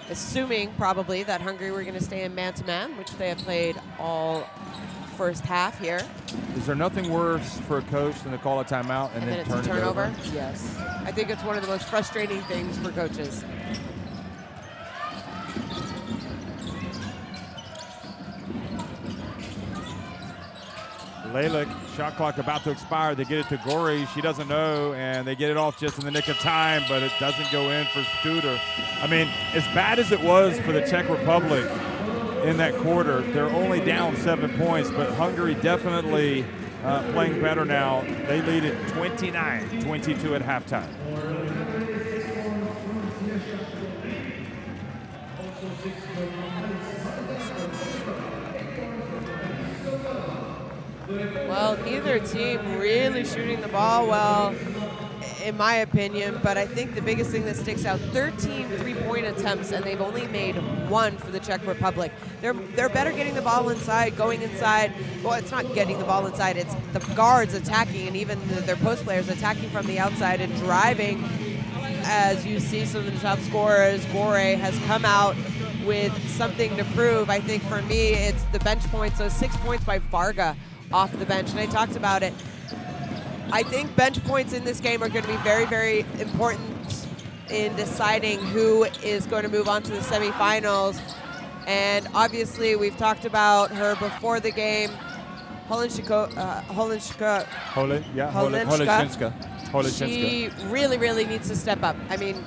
assuming probably that Hungary were going to stay in man-to-man, which they have played all first half here. Is there nothing worse for a coach than to call a timeout and then turn it over? Yes. I think it's one of the most frustrating things for coaches. Lalick, shot clock about to expire. They get it to Gori. She doesn't know, and they get it off just in the nick of time, but it doesn't go in for Studer. I mean, as bad as it was for the Czech Republic, in that quarter. They're only down 7 points, but Hungary definitely playing better now. They lead at 29-22 at halftime. Well, neither team really shooting the ball well, in my opinion, but I think the biggest thing that sticks out, 13 three-point attempts, and they've only made 1 for the Czech Republic. They're better getting the ball inside, going inside. Well, it's not getting the ball inside, it's the guards attacking, and even their post players attacking from the outside and driving. As you see, some of the top scorers, Gore has come out with something to prove. I think for me, it's the bench points, so 6 points by Varga off the bench, and I talked about it. I think bench points in this game are going to be very, very important in deciding who is going to move on to the semifinals. And obviously, we've talked about her before the game. Holinska. She really, really needs to step up. I mean,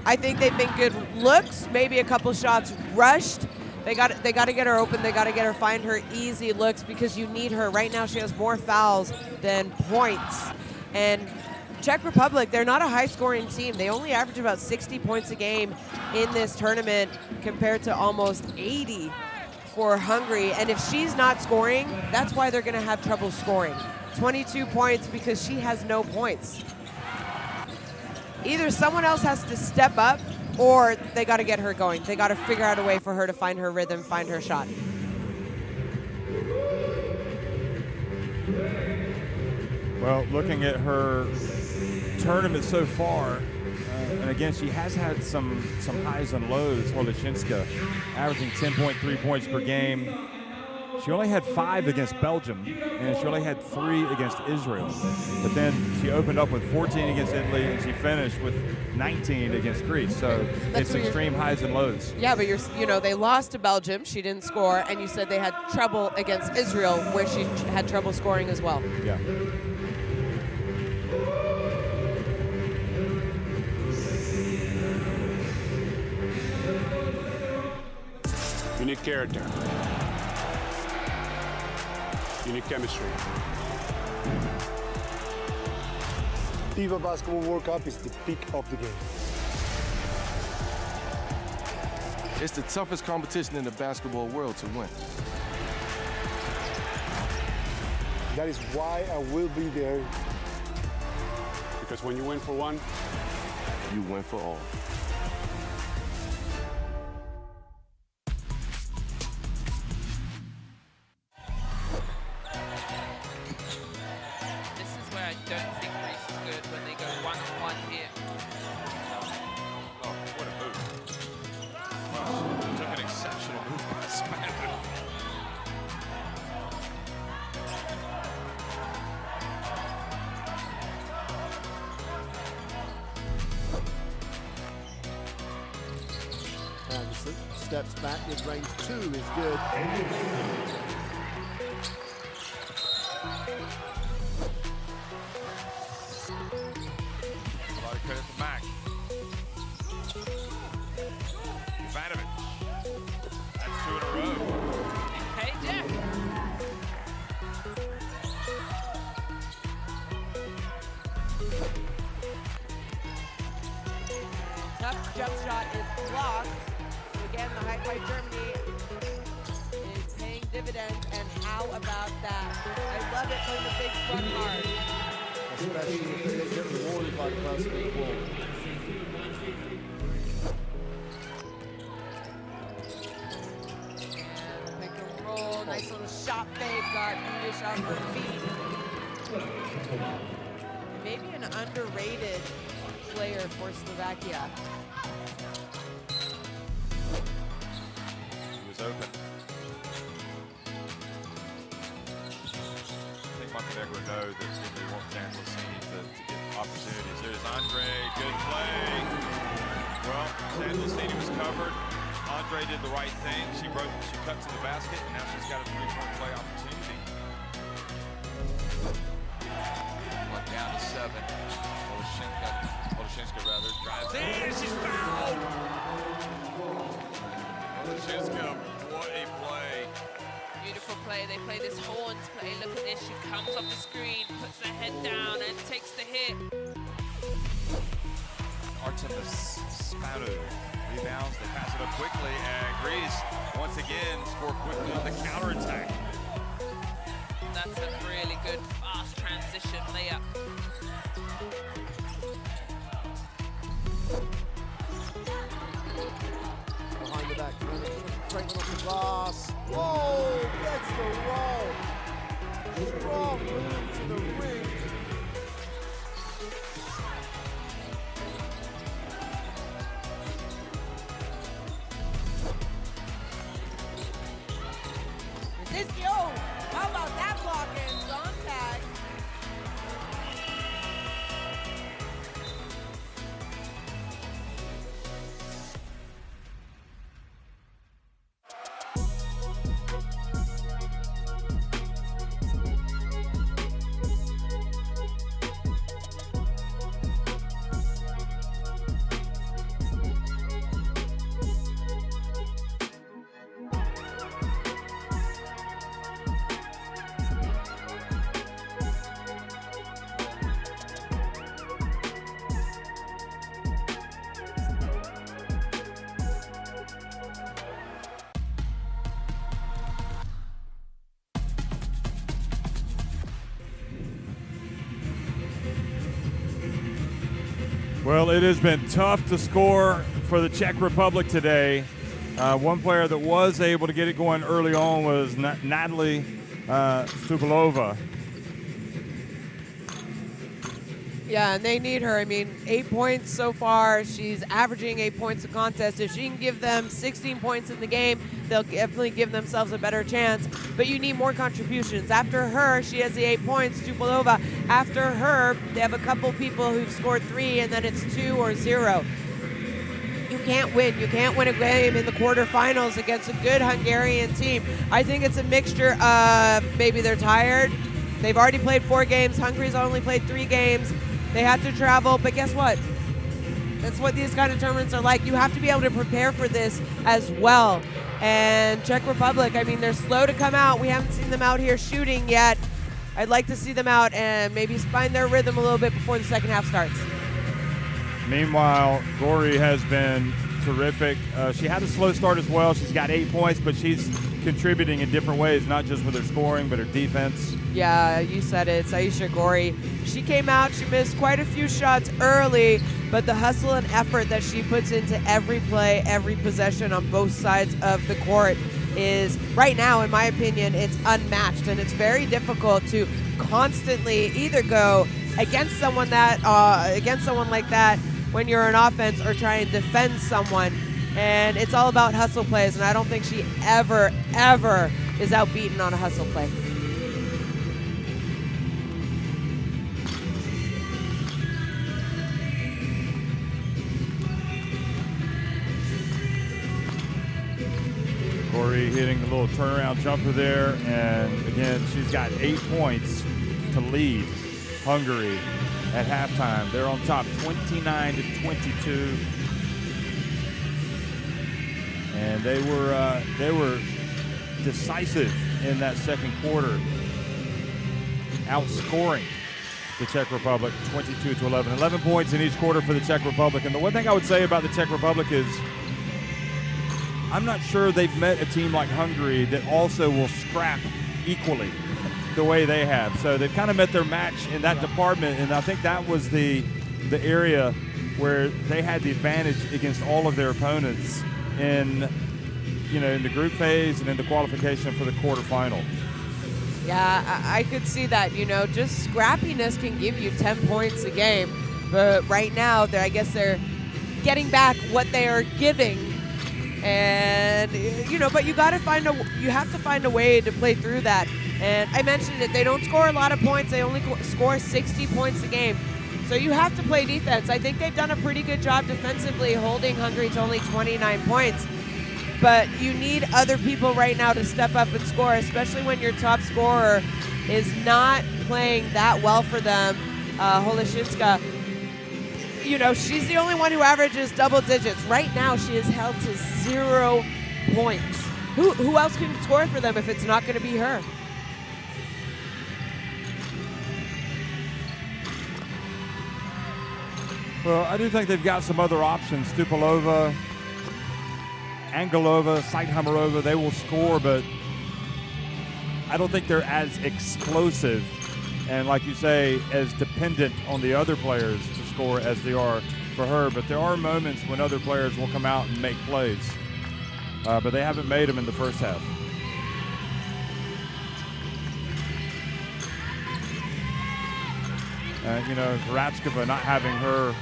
I think they've been good looks, maybe a couple shots rushed. They got to get her open. They got to get her, find her easy looks, because you need her. Right now, she has more fouls than points. And Czech Republic, they're not a high-scoring team. They only average about 60 points a game in this tournament compared to almost 80 for Hungary. And if she's not scoring, that's why they're going to have trouble scoring. 22 points because she has no points. Either someone else has to step up, or they got to get her going. They got to figure out a way for her to find her rhythm, find her shot. Well, looking at her tournament so far, and again, she has had some highs and lows. Holishinska averaging 10.3 points per game. She only had 5 against Belgium, and she only had 3 against Israel. But then she opened up with 14 against Italy, and she finished with 19 against Greece. So it's extreme highs and lows. Yeah, but they lost to Belgium. She didn't score, and you said they had trouble against Israel, where she had trouble scoring as well. Yeah. You need character. You need chemistry. FIBA Basketball World Cup is the peak of the game. It's the toughest competition in the basketball world to win. That is why I will be there. Because when you win for one, you win for all. Steps back, mid-range 2 is good. A lot of credit to Mac. Ivanovic. That's 2 in a row. Hey, Jeff. Tough jump shot is blocked. Again, the height by Germany is paying dividends, and how about that? I love it when the bigs run hard. Especially if they get rewarded by the person in the ball. Pick and roll, nice little shot fake, got English off her feet. Maybe an underrated player for Slovakia. Open. I think Montenegro knows that they want Zanzalcini to get opportunities. There's Andre, good play. Well, Zanzalcini was covered. Andre did the right thing. She cut to the basket, and now she's got a 3-point play opportunity. One down to 7. Holishinska drives in. She's fouled. Holishinska, what a beautiful play. They play this horns play. Look at this. She comes off the screen, puts her head down, and takes the hit. Artemis Spanu rebounds. They pass it up quickly, and Greece once again score quickly on the counterattack. That's a really good fast transition layup. Behind the back, Franklin off the glass. Whoa, gets the roll. Strong move to the ring. Oh, how about that block and on tag? Well, it has been tough to score for the Czech Republic today. One player that was able to get it going early on was Natalie Stupilova. Yeah, and they need her. I mean, 8 points so far. She's averaging 8 points a contest. If she can give them 16 points in the game, they'll definitely give themselves a better chance. But you need more contributions. After her, she has the 8 points, Stupilova. After her, they have a couple people who've scored 3, and then it's 2 or 0. You can't win. You can't win a game in the quarterfinals against a good Hungarian team. I think it's a mixture of maybe they're tired. They've already played 4 games. Hungary's only played 3 games. They had to travel, but guess what? That's what these kind of tournaments are like. You have to be able to prepare for this as well. And Czech Republic, I mean, they're slow to come out. We haven't seen them out here shooting yet. I'd like to see them out and maybe find their rhythm a little bit before the second half starts. Meanwhile, Gori has been terrific. She had a slow start as well. She's got 8 points, but she's contributing in different ways, not just with her scoring, but her defense. Yeah, you said it. It's Aisha Gori. She came out, she missed quite a few shots early, but the hustle and effort that she puts into every play, every possession on both sides of the court is, right now, in my opinion, it's unmatched, and it's very difficult to constantly either go against someone like that when you're on offense or try and defend someone. And it's all about hustle plays, and I don't think she ever is outbeaten on a hustle play. Gori hitting the little turnaround jumper there, and again, she's got 8 points to lead Hungary at halftime. They're on top 29-22. And they were decisive in that second quarter, outscoring the Czech Republic 22-11. 11 points in each quarter for the Czech Republic. And the one thing I would say about the Czech Republic is I'm not sure they've met a team like Hungary that also will scrap equally the way they have. So they've kind of met their match in that department, and I think that was the area where they had the advantage against all of their opponents in the group phase and in the qualification for the quarterfinal. Yeah, I could see that. Just scrappiness can give you 10 points a game, but right now, I guess they're getting back what they are giving, and but you have to find a way to play through that. And I mentioned it, they don't score a lot of points. They only score 60 points a game. So you have to play defense. I think they've done a pretty good job defensively holding Hungary to only 29 points. But you need other people right now to step up and score, especially when your top scorer is not playing that well for them. Holashivska, she's the only one who averages double digits. Right now, she is held to 0 points. who else can score for them if it's not going to be her? Well, I do think they've got some other options. Stupilova, Angelova, Saithamarova, they will score, but I don't think they're as explosive and, like you say, as dependent on the other players to score as they are for her. But there are moments when other players will come out and make plays. But they haven't made them in the first half. You know, Ratchkova not having her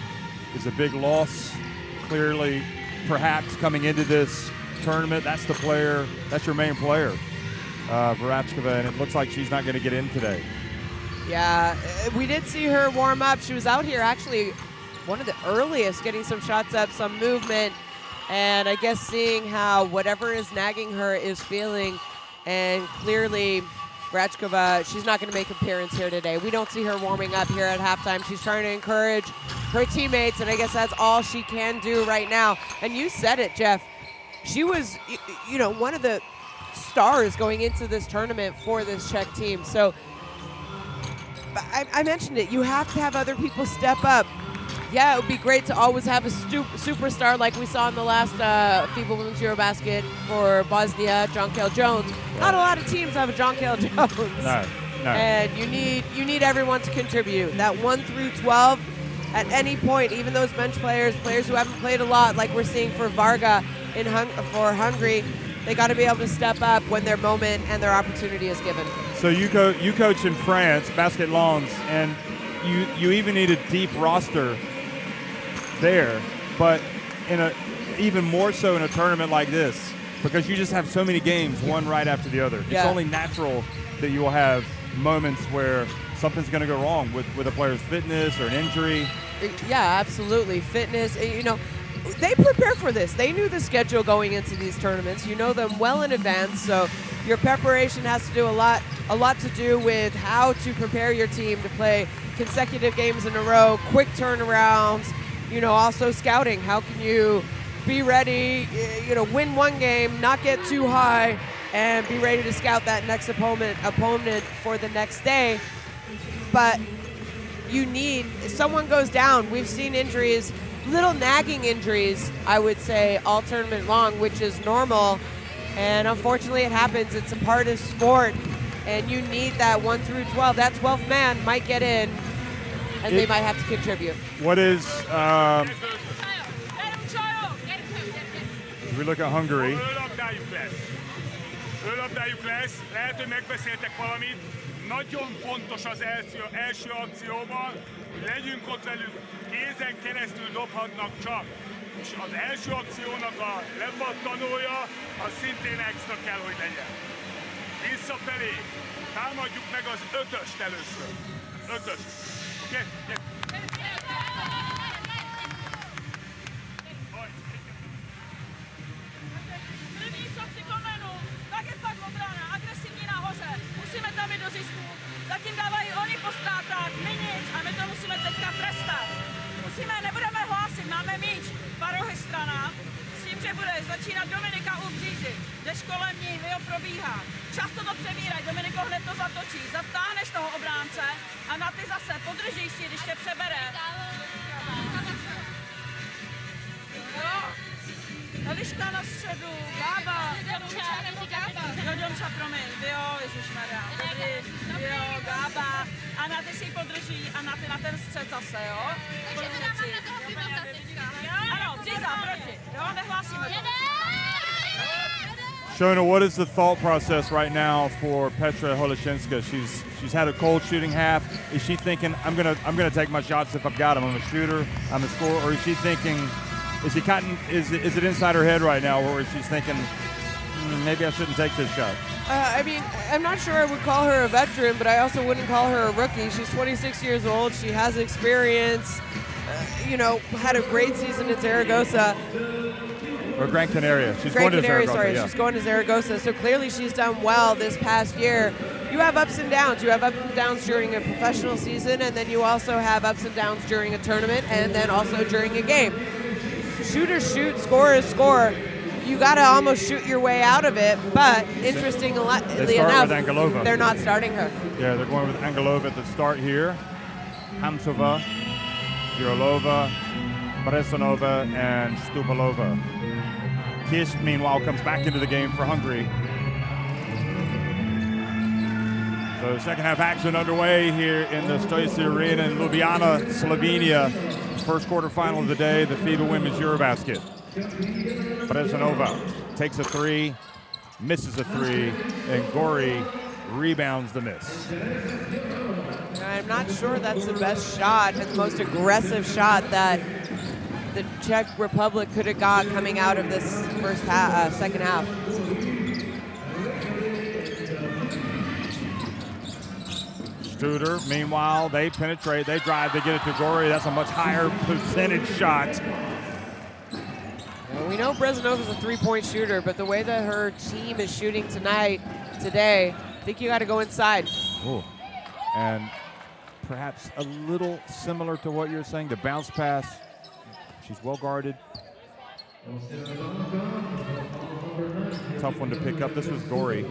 is a big loss. Clearly, perhaps coming into this tournament, that's the player, that's your main player, Ratchkova, and it looks like she's not going to get in today. Yeah, we did see her warm up. She was out here actually one of the earliest, getting some shots up, some movement, and I guess seeing how whatever is nagging her is feeling, and clearly Ratchkova, she's not going to make an appearance here today. We don't see her warming up here at halftime. She's trying to encourage her teammates, and I guess that's all she can do right now. And you said it, Jeff. She was, you know, one of the stars going into this tournament for this Czech team. So I mentioned it. You have to have other people step up. Yeah, it would be great to always have a superstar like we saw in the last FIBA Women's EuroBasket for Bosnia, Jonquel Jones. Not a lot of teams have a Jonquel Jones. No. And you need everyone to contribute. That 1 through 12, at any point, even those bench players who haven't played a lot, like we're seeing for Varga for Hungary, they got to be able to step up when their moment and their opportunity is given. So you coach in France, Basket Longs, and you even need a deep roster there, but even more so in a tournament like this, because you just have so many games, one right after the other. Yeah. It's only natural that you will have moments where something's going to go wrong with a player's fitness or an injury. Yeah, absolutely. Fitness, you know, they prepare for this. They knew the schedule going into these tournaments. You know them well in advance, so your preparation has to do a lot to do with how to prepare your team to play consecutive games in a row, quick turnarounds, you know, also scouting. How can you be ready, you know, win one game, not get too high, and be ready to scout that next opponent for the next day. But you need, if someone goes down, we've seen injuries, little nagging injuries, I would say, all tournament long, which is normal. And unfortunately it happens. It's a part of sport. And you need that 1 through 12. That 12th man might get in, and they might have to contribute. What is, we look at Hungary. Labdájuk lesz, lehet, hogy megbeszéltek valamit. Nagyon fontos az első akcióban, hogy legyünk ott velük, kézen keresztül dobhatnak csak. És az első akciónak a lepattanója, az szintén extra kell, hogy legyen. Visszafelé, támadjuk meg az 5-öst először. 5-ös. Oké? Musíme tam jít do zisku. Zatím dávají oni po ztrátách, my nic a my to musíme teďka trestat. Nebudeme hlásit, máme míč, parohy strana, s tím, že bude začínat Dominika u břízy, jdeš kolem ní, vy ho probíhá. Často to převíraj, Dominiko hned to zatočí, zatáhneš toho obránce a na ty zase podržíš si, když tě přebere. Jo. Eliška na středu, Gába. Domča, promiň, jo, ježišmarja. Jo, Gába. A na ty si ji podrží a na ten střed zase, jo? Ano, Bříza, proti. Jo, nehlásíme to. Shona, what is the thought process right now for Petra Holashinska? She's had a cold shooting half. Is she thinking, I'm gonna take my shots if I've got them? I'm a shooter, I'm a scorer, or is she thinking, is it inside her head right now, or is she thinking, maybe I shouldn't take this shot? I mean, I'm not sure I would call her a veteran, but I also wouldn't call her a rookie. She's 26 years old. She has experience. You know, had a great season in Zaragoza. Or Gran Canaria. She's Gran going to Canaria, Zaragoza. sorry, Yeah. she's going to Zaragoza. So clearly she's done well this past year. You have ups and downs. You have ups and downs during a professional season, and then you also have ups and downs during a tournament, and then also during a game. Shooters shoot, scorers score. you got to almost shoot your way out of it. But interestingly enough, they're not starting her. Yeah, they're going with Angelova at the start here. Hamsova, Virolova, Bresanova, and Stupalova. Kish, meanwhile, comes back into the game for Hungary. So second half action underway here in the Stoici Arena in Ljubljana, Slovenia. First quarterfinal of the day, the FIBA Women's EuroBasket. Bresanova takes a three, misses a three, and Gori rebounds the miss. I'm not sure that's the best shot and the most aggressive shot that the Czech Republic could have got coming out of this second half. Studer, meanwhile, they penetrate, they drive, they get it to Gori. That's a much higher percentage shot. Well, we know Bresanova's a three-point shooter, but the way that her team is shooting today, I think you got to go inside. Ooh. And perhaps a little similar to what you're saying, the bounce pass. She's well guarded. Tough one to pick up. This was Gori.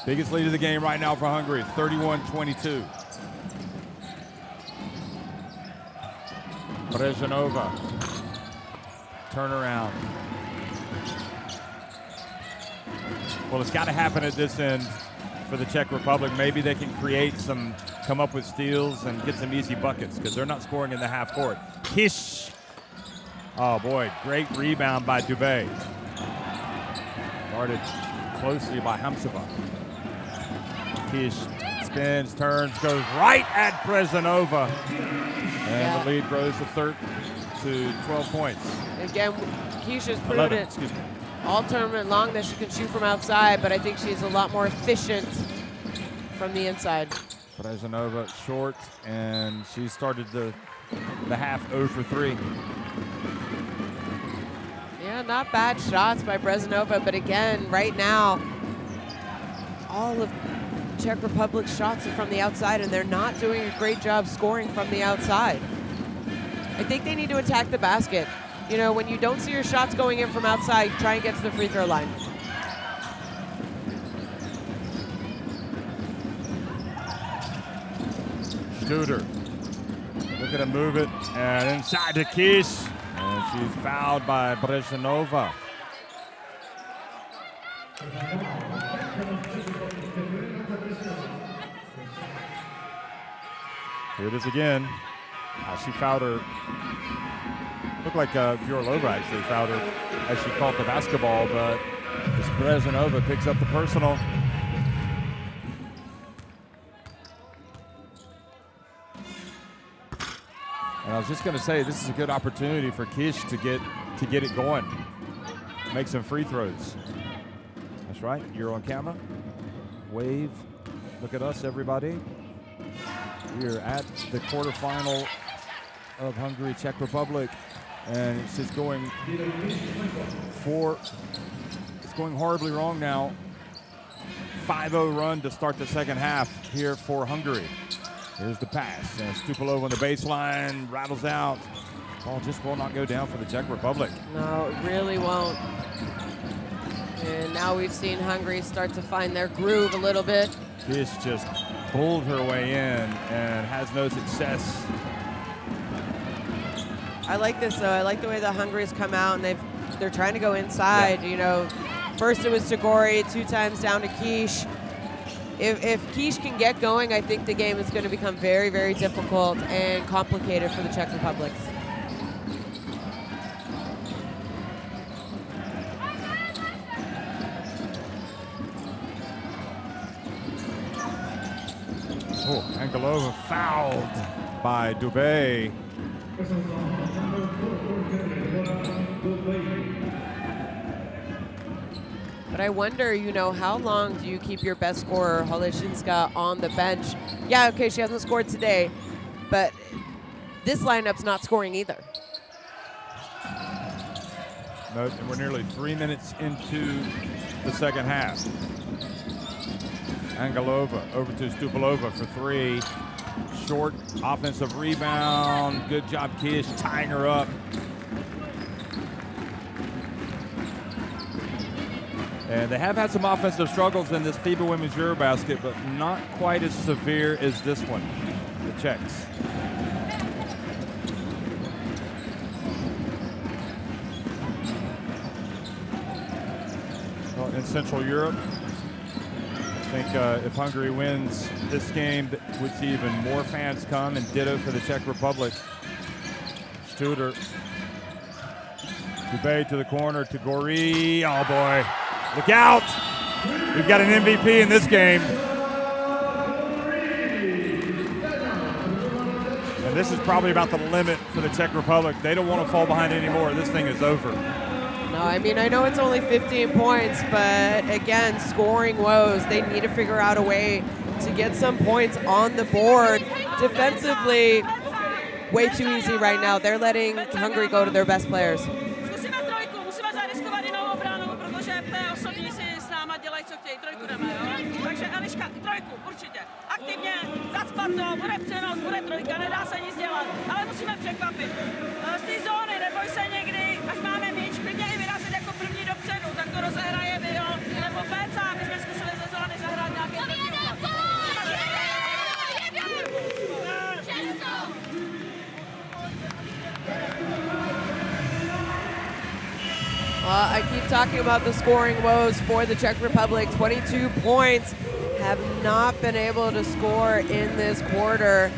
Biggest lead of the game right now for Hungary, 31-22. Bresanova, turnaround. Well, it's got to happen at this end for the Czech Republic. Maybe they can come up with steals and get some easy buckets because they're not scoring in the half court. Kish. Oh boy, great rebound by Dubé. Guarded closely by Hamsova. Kish spins, turns, goes right at Bresanova. And the lead grows to 12 points. Again, Kish has proven it all tournament long that she can shoot from outside, but I think she's a lot more efficient from the inside. Bresanova short, and she started the half 0 for 3. Yeah, not bad shots by Bresanova, but again, right now, all of Czech Republic's shots are from the outside, and they're not doing a great job scoring from the outside. I think they need to attack the basket. You know, when you don't see your shots going in from outside, try and get to the free throw line. Studer, look at him move it, and inside to Kish, and she's fouled by Bresanova. Here it is again. She fouled her. Looked like Virolova actually fouled her as she caught the basketball, but Bresanova picks up the personal. And I was just going to say, this is a good opportunity for Kish to get it going, make some free throws. That's right. You're on camera. Wave. Look at us, everybody. We are at the quarterfinal of Hungary, Czech Republic, and it's just going horribly wrong now. 5-0 run to start the second half here for Hungary. Here's the pass, and Stupalova on the baseline, rattles out. Ball just will not go down for the Czech Republic. No, it really won't. And now we've seen Hungary start to find their groove a little bit. Kish just pulled her way in and has no success. I like this though. I like the way the Hungary's come out and they're trying to go inside. Yeah. You know, first it was Tagori, 2 times down to Kish. If Kish can get going, I think the game is going to become very, very difficult and complicated for the Czech Republic. Oh, Angelova fouled by Dubé. But I wonder, you know, how long do you keep your best scorer, Holeszinska, on the bench? Yeah, okay, she hasn't scored today, but this lineup's not scoring either. No, and we're nearly 3 minutes into the second half. Angelova over to Stupalova for 3. Short offensive rebound. Good job, Kish, tying her up. And they have had some offensive struggles in this FIBA Women's EuroBasket, but not quite as severe as this one, the Czechs. Well, in Central Europe, I think if Hungary wins this game, we'd see even more fans come, and ditto for the Czech Republic. Studer. Dubé to the corner to Gori. Oh boy. Look out! We've got an MVP in this game. And this is probably about the limit for the Czech Republic. They don't want to fall behind anymore. This thing is over. No, I mean, I know it's only 15 points, but again, scoring woes. They need to figure out a way to get some points on the board. Defensively, way too easy right now. They're letting Hungary go to their best players. Aktivně zacpat to, bude přenos, bude trojka, nedá se nic dělat, ale musíme překvapit. Z té zóny, neboj se někdy, až máme míč, klidně i vyrazit jako první dopředu, tak to rozehraje Vio, nebo Péca, my jsme zkusili ze zóny zahrát nějaké první útok. I keep talking about the scoring woes for the Czech Republic. 22 points, have not been able to score in this quarter.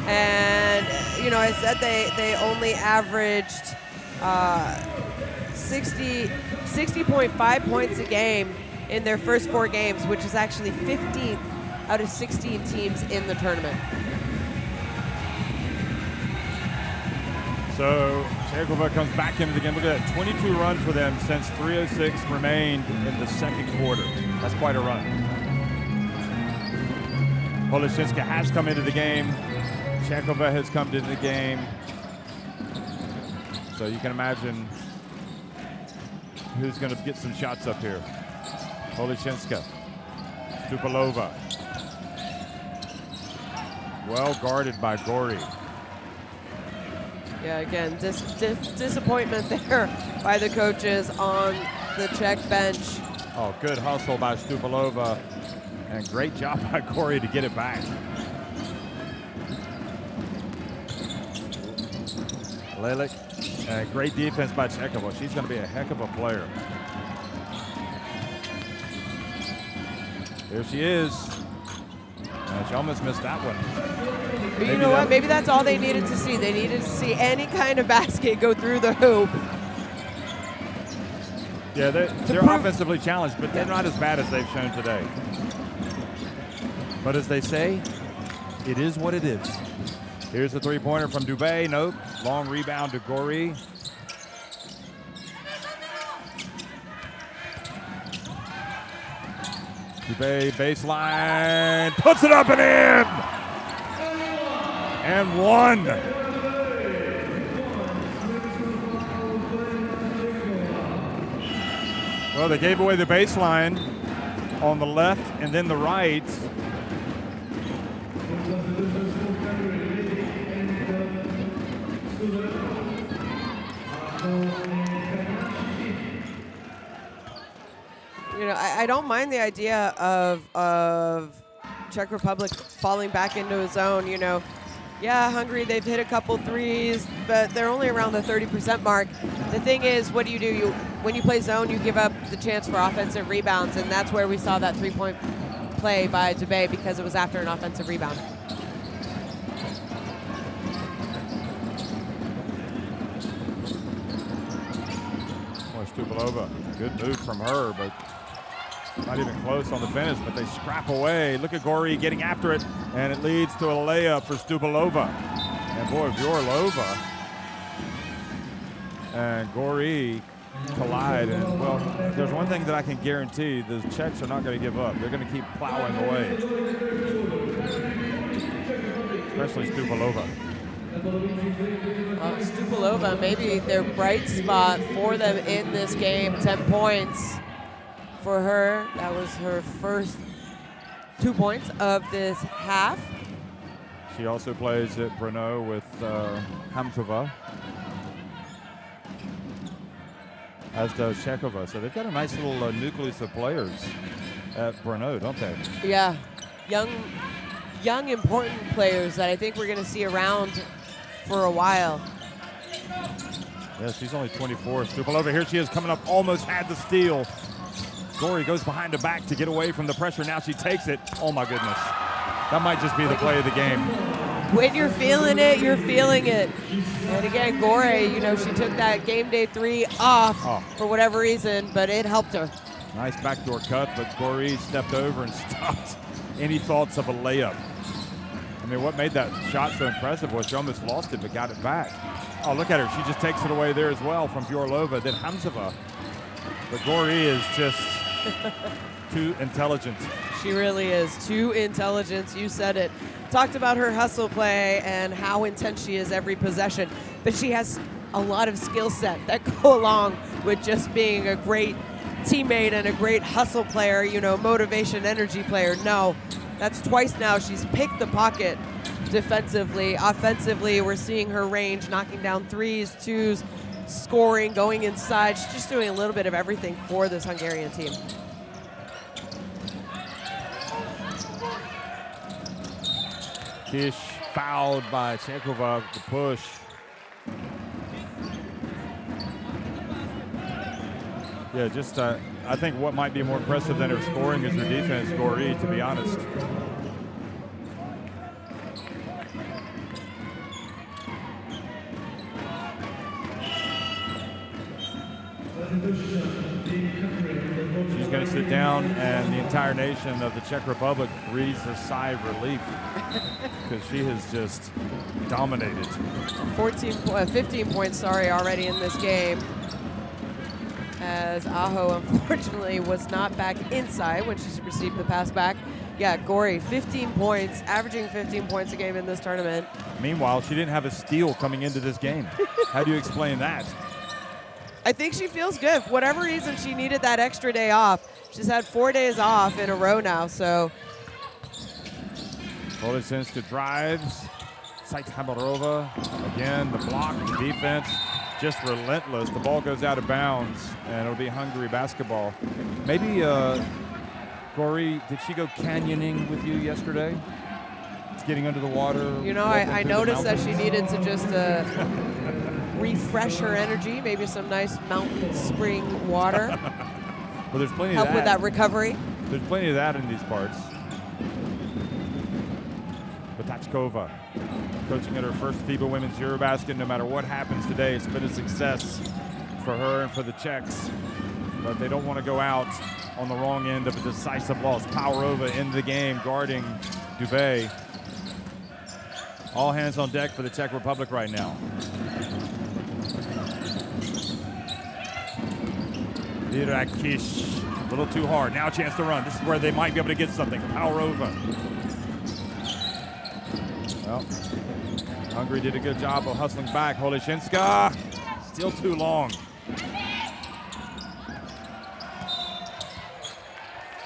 And, you know, I said they only averaged 60.5 points a game in their first 4 games, which is actually 15th out of 16 teams in the tournament. So Czechova comes back into the game. Look at that, 22 runs for them since 3:06 remained in the second quarter. That's quite a run. Polishchinska has come into the game. Czechova has come into the game. So you can imagine who's going to get some shots up here. Polishchinska, Stupalova. Well guarded by Gori. Yeah, again, disappointment there by the coaches on the Czech bench. Oh, good hustle by Stupalova, and great job by Gori to get it back. Lelik, great defense by Czechova. She's going to be a heck of a player. Here she is. She almost missed that one. But you know what? Maybe that's all they needed to see. They needed to see any kind of basket go through the hoop. Yeah, they're offensively challenged, but they're not as bad as they've shown today. But as they say, it is what it is. Here's the three-pointer from Dubé. Nope. Long rebound to Gori. Dubé baseline, puts it up and in! And one. Well, they gave away the baseline on the left and then the right. You know, I don't mind the idea of Czech Republic falling back into a zone. You know, yeah, Hungary, they've hit a couple threes, but they're only around the 30% mark. The thing is, what do? When you play zone, you give up the chance for offensive rebounds, and that's where we saw that three-point play by Dubé because it was after an offensive rebound. Stupalova, good move from her, but not even close on the finish, but they scrap away. Look at Gori getting after it, and it leads to a layup for Stupalova. And boy, Vyorlova and Gori collide. And well, there's one thing that I can guarantee, the Czechs are not going to give up. They're going to keep plowing away, especially Stupalova. Well, Stupalova, maybe their bright spot for them in this game. 10 points for her. That was her first 2 points of this half. She also plays at Brno with Hamtova, as does Chekova. So they've got a nice little nucleus of players at Brno, don't they? Yeah, young important players that I think we're going to see around for a while. Yeah, she's only 24. Stupilova, here she is coming up, almost had the steal. Gorey goes behind the back to get away from the pressure. Now she takes it. Oh my goodness. That might just be the play of the game. When you're feeling it, you're feeling it. And again, Gorey, you know, she took that game day 3 off for whatever reason, but it helped her. Nice backdoor cut, but Gorey stepped over and stopped any thoughts of a layup. I mean, what made that shot so impressive was she almost lost it, but got it back. Oh, look at her. She just takes it away there as well from Bjorlova, then Hamzova. But Gorey is just too intelligent. She really is. Too intelligent. You said it. Talked about her hustle play and how intense she is every possession. But she has a lot of skill set that go along with just being a great teammate and a great hustle player, you know, motivation, energy player. No, that's twice now she's picked the pocket defensively. Offensively, we're seeing her range, knocking down 3s, 2s, scoring, going inside. She's just doing a little bit of everything for this Hungarian team. Kish fouled by Chekova, the push. Yeah, just I think what might be more impressive than her scoring is her defense, Gorey, to be honest. She's going to sit down, and the entire nation of the Czech Republic breathes a sigh of relief because she has just dominated. 15 points, already in this game. As Aho, unfortunately, was not back inside when she received the pass back. Yeah, Gorey, 15 points, averaging 15 points a game in this tournament. Meanwhile, she didn't have a steal coming into this game. How do you explain that? I think she feels good. For whatever reason, she needed that extra day off. She's had 4 days off in a row now, so. Polisinska drives, cites Hamarova. Again, the block, the defense, just relentless. The ball goes out of bounds, and it'll be Hungary basketball. Maybe, Gorey, did she go canyoning with you yesterday? Getting under the water? You know, I noticed that she needed to just refresh her energy, maybe some nice mountain spring water. Well, there's plenty help of that. with that recovery. There's plenty of that in these parts. Batachkova, coaching at her first FIBA Women's EuroBasket. No matter what happens today, it's been a success for her and for the Czechs. But they don't want to go out on the wrong end of a decisive loss. Powerova in the game, guarding Dubé. All hands on deck for the Czech Republic right now. Irakish, a little too hard. Now a chance to run. This is where they might be able to get something. Powerova. Well, Hungary did a good job of hustling back. Holishinska, still too long.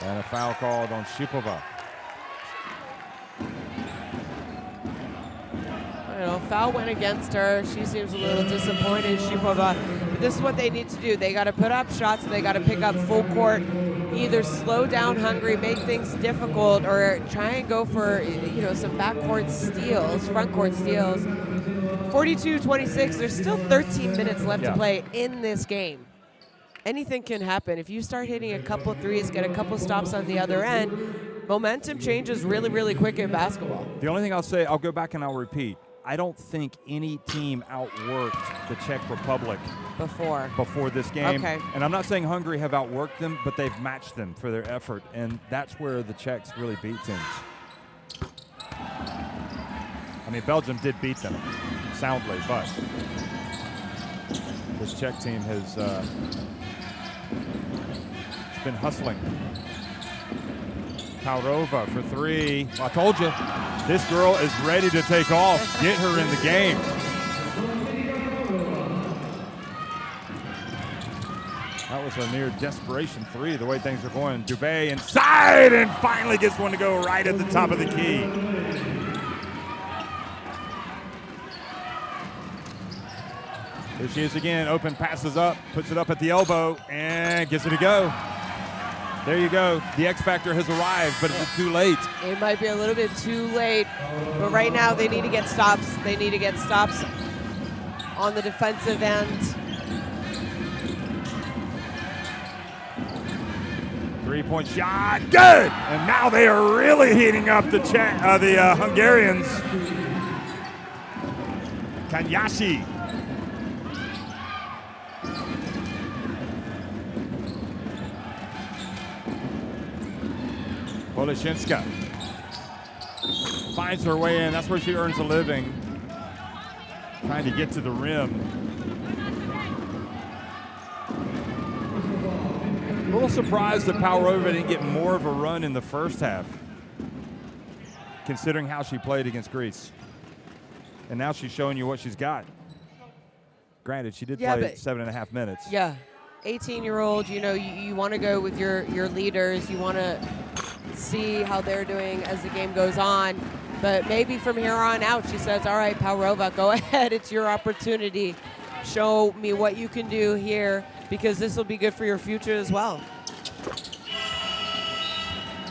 And a foul called on Shipova. You know, foul went against her. She seems a little disappointed, Shipova. But this is what they need to do. They got to put up shots. They got to pick up full court. Either slow down Hungary, make things difficult, or try and go for, you know, some backcourt steals, front court steals. 42-26. There's still 13 minutes left to play in this game. Anything can happen. If you start hitting a couple threes, get a couple stops on the other end, momentum changes really, really quick in basketball. The only thing I'll say, I'll go back and I'll repeat. I don't think any team outworked the Czech Republic before this game. Okay. And I'm not saying Hungary have outworked them, but they've matched them for their effort, and that's where the Czechs really beat teams. I mean, Belgium did beat them soundly, but this Czech team has been hustling. Paurova for three. Well, I told you, this girl is ready to take off. Get her in the game. That was a near desperation three, the way things are going. Dubé inside and finally gets one to go right at the top of the key. Here she is again, open, passes up, puts it up at the elbow, and gets it a go. There you go. The X Factor has arrived, but it's too late. It might be a little bit too late, but right now they need to get stops. They need to get stops on the defensive end. 3-point shot, good! And now they are really heating up the Hungarians. Kanyashi. Poleshinska finds her way in. That's where she earns a living, trying to get to the rim. A little surprised that Powerova didn't get more of a run in the first half, considering how she played against Greece. And now she's showing you what she's got. Granted, she did play 7.5 minutes. Yeah, 18-year-old, you know, you want to go with your leaders. You want to see how they're doing as the game goes on. But maybe from here on out, she says, all right, Powerova, go ahead. It's your opportunity. Show me what you can do here, because this will be good for your future as well.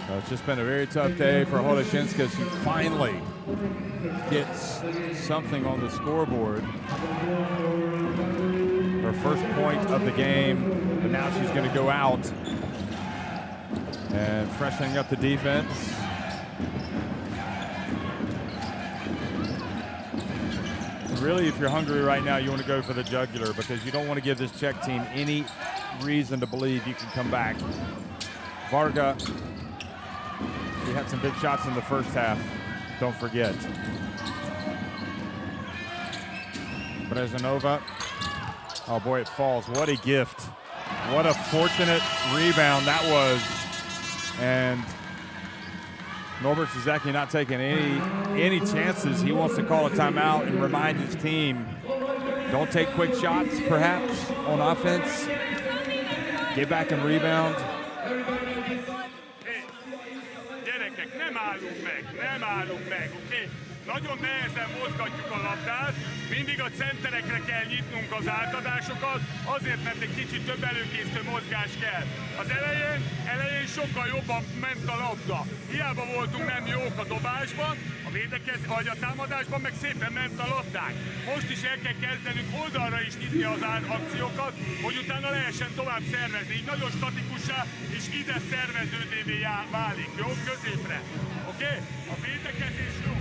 So it's just been a very tough day for Holoshinska. She finally gets something on the scoreboard. Her first point of the game, but now she's going to go out and freshening up the defense. Really, if you're Hungary right now, you want to go for the jugular, because you don't want to give this Czech team any reason to believe you can come back. Varga, she had some big shots in the first half, don't forget. Brezhanova, oh boy, it falls. What a gift. What a fortunate rebound that was. And Norbert Saseki not taking any chances. He wants to call a timeout and remind his team, don't take quick shots, perhaps, on offense. Get back and rebound. Gyerekek, nem állunk meg, oké? Nagyon nehezen mozgatjuk a labdát, mindig a centerekre kell nyitnunk az átadásokat, azért, mert egy kicsit több előkészítő mozgás kell. Az elején sokkal jobban ment a labda. Hiába voltunk nem jók a dobásban, vagy a támadásban, meg szépen ment a labdánk. Most is el kell kezdenünk oldalra is nyitni az akciókat, hogy utána lehessen tovább szervezni. Így nagyon statikussá és ide szerveződévé válik, jó? Középre. Oké? A védekezés jó.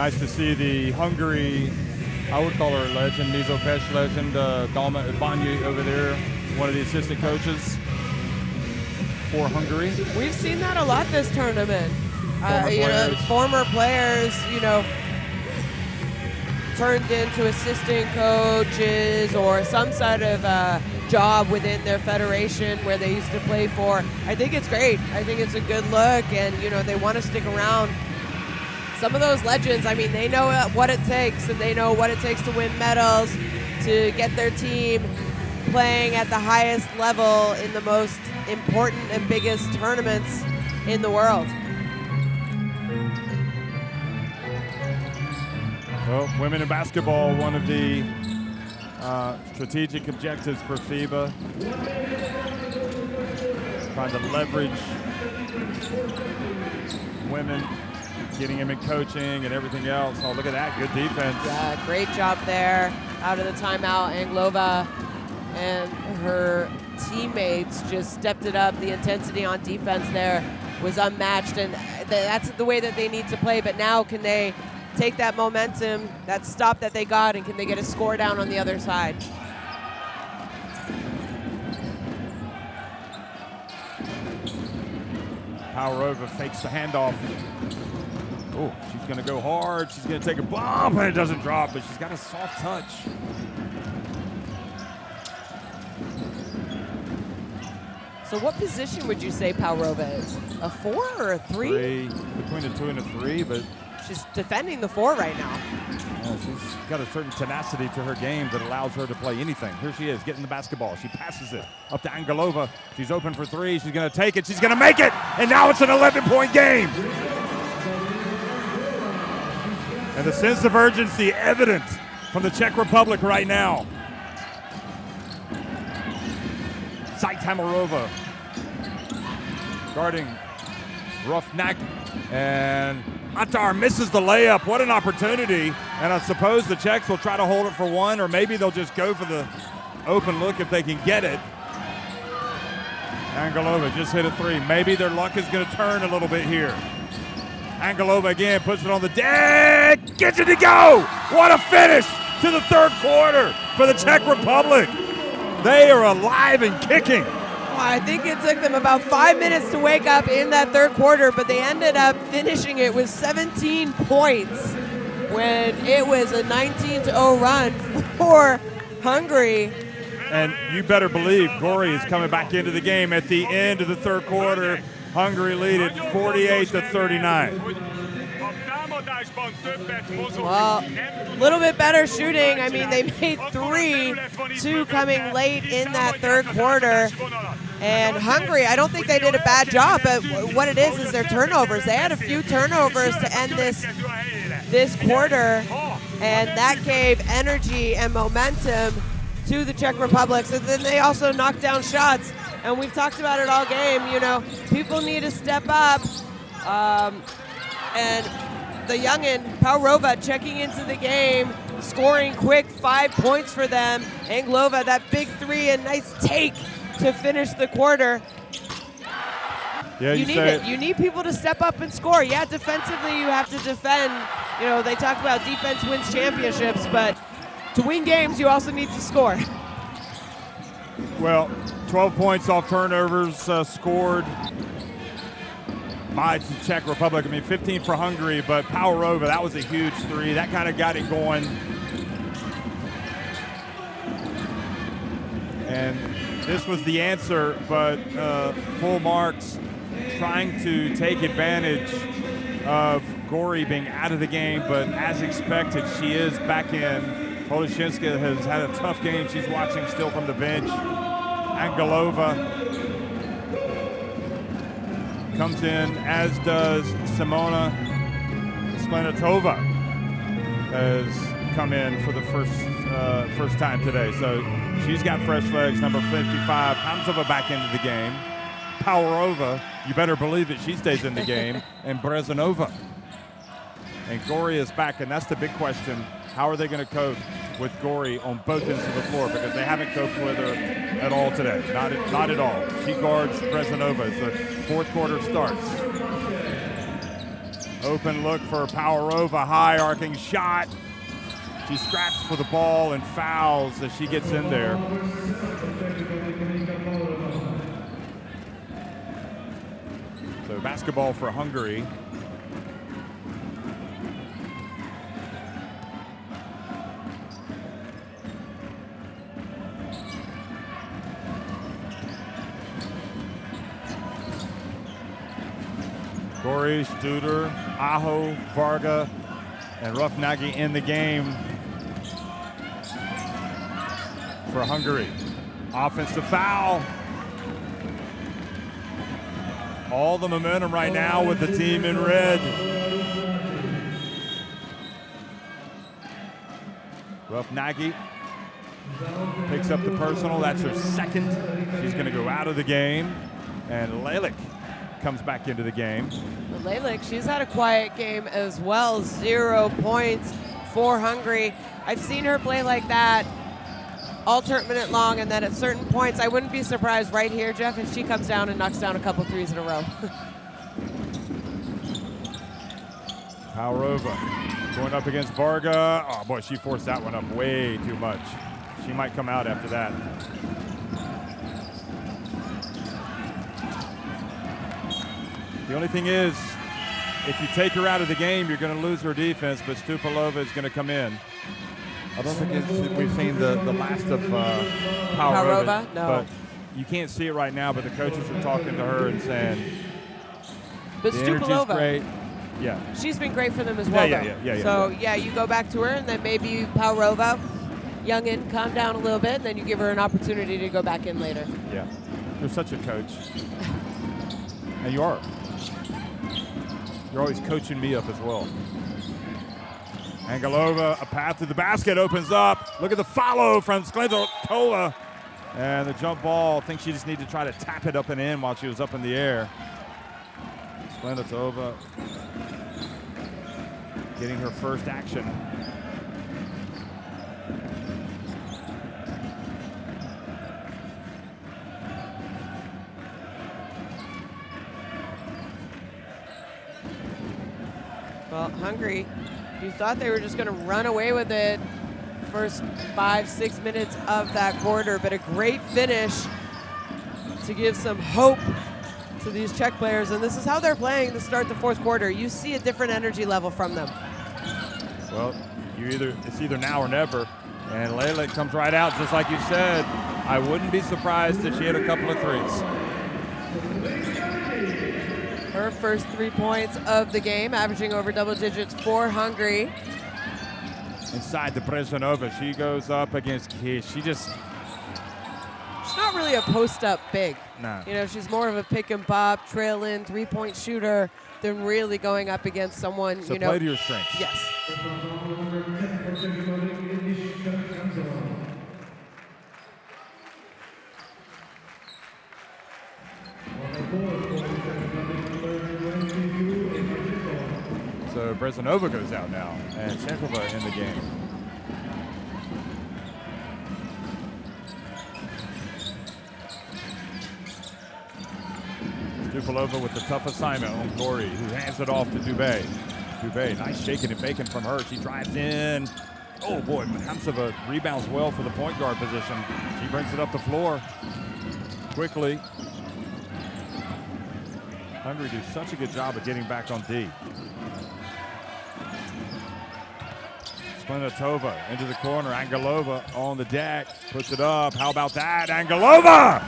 Nice to see the Hungary, I would call her a legend, Mizo Pesh legend, Dalma Ivanye over there, one of the assistant coaches for Hungary. We've seen that a lot this tournament. Former players, turned into assistant coaches or some sort of job within their federation where they used to play for. I think it's great. I think it's a good look, and they want to stick around. Some of those legends, I mean, they know what it takes, and they know what it takes to win medals, to get their team playing at the highest level in the most important and biggest tournaments in the world. Well, women in basketball, one of the strategic objectives for FIBA, trying to leverage women, getting them in coaching and everything else. Oh, look at that, good defense. Yeah, great job there. Out of the timeout, Anglova and her teammates just stepped it up. The intensity on defense there was unmatched, and that's the way that they need to play. But now can they take that momentum, that stop that they got, and can they get a score down on the other side? Powerova fakes the handoff. Oh, she's going to go hard. She's going to take a bomb, and it doesn't drop, but she's got a soft touch. So what position would you say Powerova is? A 4 or a 3? Between a 2 and a 3, but she's defending the 4 right now. Well, she's got a certain tenacity to her game that allows her to play anything. Here she is, getting the basketball. She passes it up to Angelova. She's open for 3. She's going to take it. She's going to make it. And now it's an 11-point game. And the sense of urgency evident from the Czech Republic right now. Tamarova guarding Roughneck, and Atar misses the layup. What an opportunity. And I suppose the Czechs will try to hold it for one, or maybe they'll just go for the open look if they can get it. Angelova just hit a three. Maybe their luck is going to turn a little bit here. Angelova again puts it on the deck, gets it to go. What a finish to the third quarter for the Czech Republic. They are alive and kicking. I think it took them about 5 minutes to wake up in that third quarter, but they ended up finishing it with 17 points when it was a 19-0 run for Hungary. And you better believe Gori is coming back into the game at the end of the third quarter. Hungary lead at 48-39. Well, a little bit better shooting. I mean, they made 3, 2 coming late in that third quarter. And Hungary, I don't think they did a bad job, but what it is their turnovers. They had a few turnovers to end this quarter, and that gave energy and momentum to the Czech Republic. So then they also knocked down shots, and we've talked about it all game. You know, people need to step up, and the youngin, Paurova, checking into the game, scoring quick 5 points for them. Angelova, that big three, a nice take to finish the quarter. Yeah, you need people to step up and score. Yeah, defensively you have to defend. You know, they talk about defense wins championships, but to win games you also need to score. Well, 12 points off turnovers scored by the Czech Republic. I mean, 15 for Hungary, but Paurova, that was a huge three. That kind of got it going. And this was the answer, but full marks trying to take advantage of Gori being out of the game, but as expected, she is back in. Poloshinska has had a tough game. She's watching still from the bench. Angelova comes in, as does Simona Sklenatova has come in for the first time today. So she's got fresh legs, number 55. Hamzova back into the game. Paurova, you better believe that she stays in the game, and Brezanova. And Gori is back, and that's the big question. How are they going to cope with Gori on both ends of the floor? Because they haven't coped with her at all today. Not at all. She guards Brezanova as the fourth quarter starts. Open look for Paurova, high arcing shot. She scraps for the ball and fouls as she gets in there. So basketball for Hungary. Gori, Studer, Aho, Varga, and Roughneck in the game for Hungary. Offensive foul. All the momentum right now with the team in red. Roughneck picks up the personal. That's her second. She's going to go out of the game. And Lelic comes back into the game. Lelic, she's had a quiet game as well. 0 points for Hungary. I've seen her play like that all tournament long, and then at certain points, I wouldn't be surprised right here, Jeff, if she comes down and knocks down a couple threes in a row. Paurova going up against Varga. Oh boy, she forced that one up way too much. She might come out after that. The only thing is, if you take her out of the game, you're going to lose her defense, but Stupalova is going to come in. I don't think we've seen the last of Paurova. No. But you can't see it right now, but the coaches are talking to her and saying, but the energy's great. Yeah. She's been great for them as well, yeah. So, you go back to her, and then maybe Paurova, youngin, calm down a little bit, and then you give her an opportunity to go back in later. Yeah. You're such a coach. And you are. You're always coaching me up as well. Angelova, a path to the basket opens up. Look at the follow from Sklenatova. And the jump ball, I think she just needed to try to tap it up and in while she was up in the air. Splenitova getting her first action. Well, Hungary, you thought they were just going to run away with it first 5-6 minutes of that quarter, but a great finish to give some hope to these Czech players, and this is how they're playing to start the fourth quarter. You see a different energy level from them. Well, it's either now or never, and Lele comes right out just like you said. I wouldn't be surprised if she hit a couple of threes. Her first 3 points of the game, averaging over double digits for Hungary. Inside the Brezhnev, she goes up against Kish. She's not really a post-up big. No. You know, she's more of a pick and pop, trail in, 3-point shooter than really going up against someone, so you know. Play to your strengths. Yes. So Brezhnev goes out now, and Chenkova in the game. Stupalova with the tough assignment on Gori, who hands it off to Dubé. Dubé, nice shaking and baking from her. She drives in. Oh boy, Hamsova rebounds well for the point guard position. She brings it up the floor quickly. Hungary do such a good job of getting back on D. Splenitova into the corner. Angelova on the deck, puts it up. How about that, Angelova?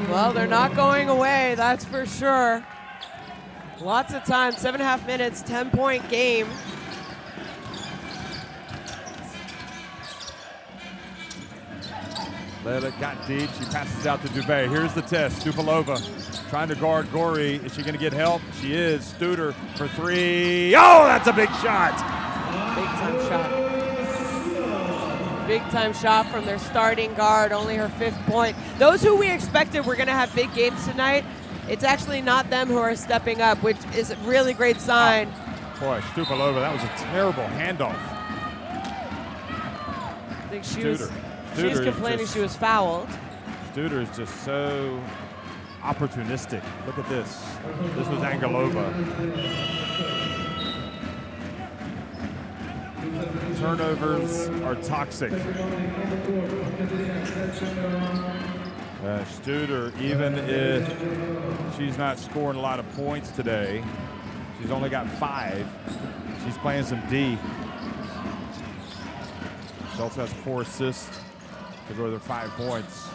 Well, they're not going away, that's for sure. Lots of time, 7.5 minutes, 10-point game. Lele got deep, she passes out to Dubé. Here's the test, Stupalova trying to guard Gori. Is she gonna get help? She is. Studer for three. Oh, that's a big shot. Big time shot. Big time shot from their starting guard, only her 5th point. Those who we expected were gonna have big games tonight, it's actually not them who are stepping up, which is a really great sign. Boy, Stupalova, that was a terrible handoff. I think she's complaining she was fouled. Studer is just so opportunistic. Look at this. This was Angelova. Turnovers are toxic. Studer, even if she's not scoring a lot of points today, she's only got 5. She's playing some D. She also has 4 assists to go to their 5 points.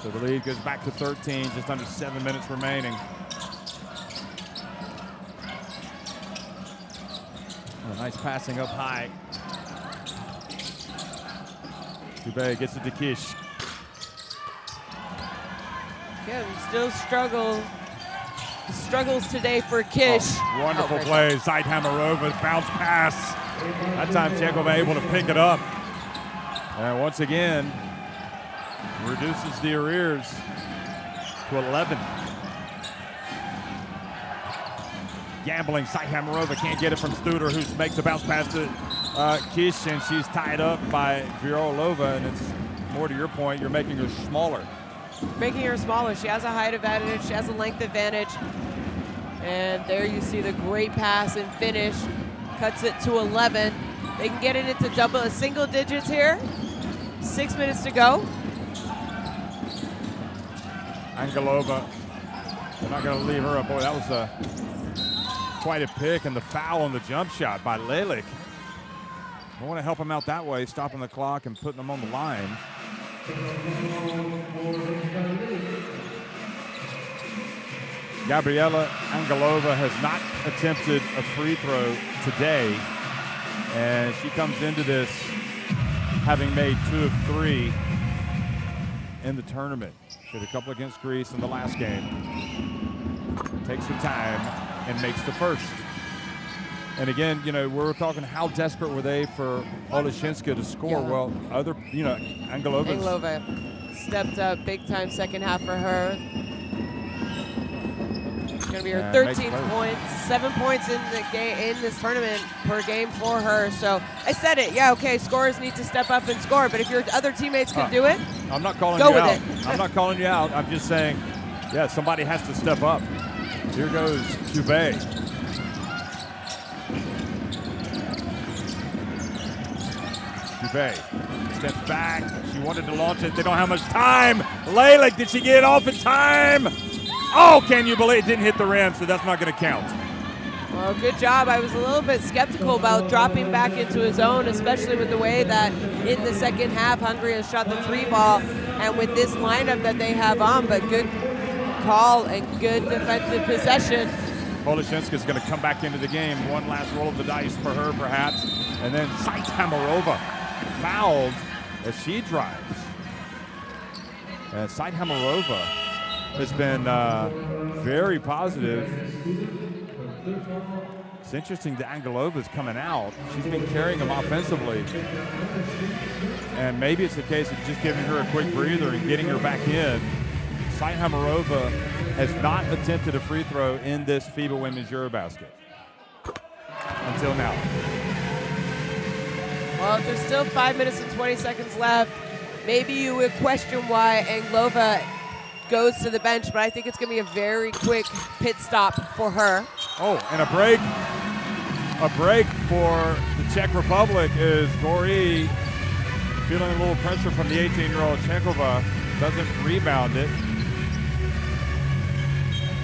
So the lead goes back to 13, just under 7 minutes remaining. Oh, nice passing up high. Dubé gets it to Kish. Again, still struggles today for Kish. Oh, wonderful play, Zaithamarova, bounce pass. That time Chenkova able to pick it up. And once again, reduces the arrears to 11. Gambling, Zaithamarova can't get it from Studer, who makes a bounce pass to Kish, and she's tied up by Virolova, and it's more to your point, you're making her smaller. Making her smaller. She has a height advantage, she has a length advantage. And there you see the great pass and finish. Cuts it to 11. They can get it into single digits here. 6 minutes to go. Angelova, they're not going to leave her up. Boy, that was quite a pick, and the foul on the jump shot by Lelik. I want to help him out that way, stopping the clock and putting them on the line. Gabriela Angelova has not attempted a free throw today, and she comes into this having made 2 of 3 in the tournament. She had a couple against Greece in the last game. Takes her time and makes the first. And again, you know, we're talking how desperate were they for Oleszynska to score? Yeah. Well, Angelova stepped up big time second half for her. It's going to be her 13th points, 7 points in the game in this tournament per game for her. So I said it. Yeah, okay, scorers need to step up and score, but if your other teammates can do it, I'm not calling go you with out. it. I'm not calling you out. I'm just saying, yeah, somebody has to step up. Here goes Dubé. Dubé steps back. She wanted to launch it. They don't have much time. Lalick, did she get it off in time? Oh, can you believe it didn't hit the rim, so that's not going to count. Well, good job. I was a little bit skeptical about dropping back into his zone, especially with the way that in the second half Hungary has shot the 3 ball and with this lineup that they have on, but good call and good defensive possession. Oleszynska is going to come back into the game. One last roll of the dice for her, perhaps. And then Hamarova fouled as she drives. And Hamarova has been very positive. It's interesting that Angelova's coming out. She's been carrying them offensively. And maybe it's a case of just giving her a quick breather and getting her back in. Hamarova has not attempted a free throw in this FIBA Women's EuroBasket until now. Well, there's still 5 minutes and 20 seconds left. Maybe you would question why Angelova goes to the bench, but I think it's going to be a very quick pit stop for her. Oh, and a break. A break for the Czech Republic is Gori feeling a little pressure from the 18-year-old Čechova. Doesn't rebound it.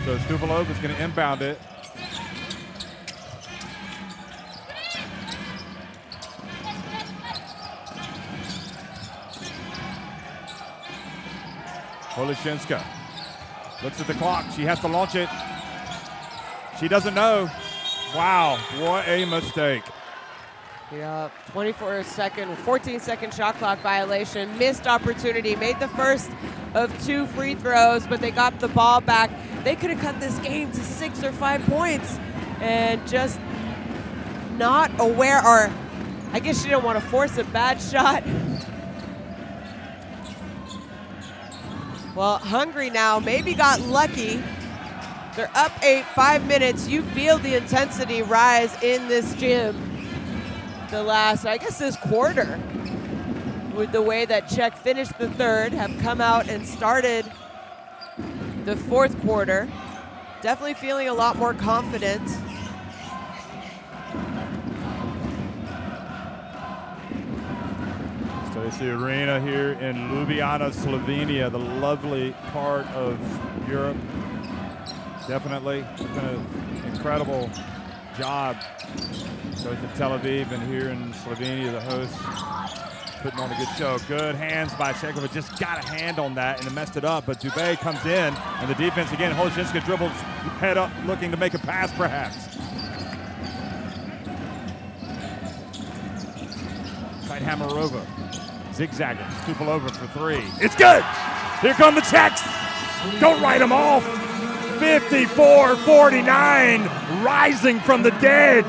So Stubalova is going to inbound it. Oleszynska looks at the clock. She has to launch it. She doesn't know. Wow, what a mistake. Yeah, 14-second shot clock violation. Missed opportunity. Made the first of 2 free throws, but they got the ball back. They could have cut this game to 6 or 5 points and just not aware, or I guess she didn't want to force a bad shot. Well, Hungary now maybe got lucky. They're up 8, 5 minutes. You feel the intensity rise in this gym. The last, I guess this quarter, with the way that Czech finished the third, have come out and started the fourth quarter. Definitely feeling a lot more confident. So it's the arena here in Ljubljana, Slovenia, the lovely part of Europe. Definitely been an incredible job. Both in Tel Aviv and here in Slovenia, the hosts putting on a good show. Good hands by Čechova, just got a hand on that and messed it up, but Dubé comes in, and the defense again, Oleszynska dribbles, head up, looking to make a pass perhaps. Hamarova, zigzagging, Stubalova for 3. It's good! Here come the Czechs! Don't write them off! 54-49, rising from the dead.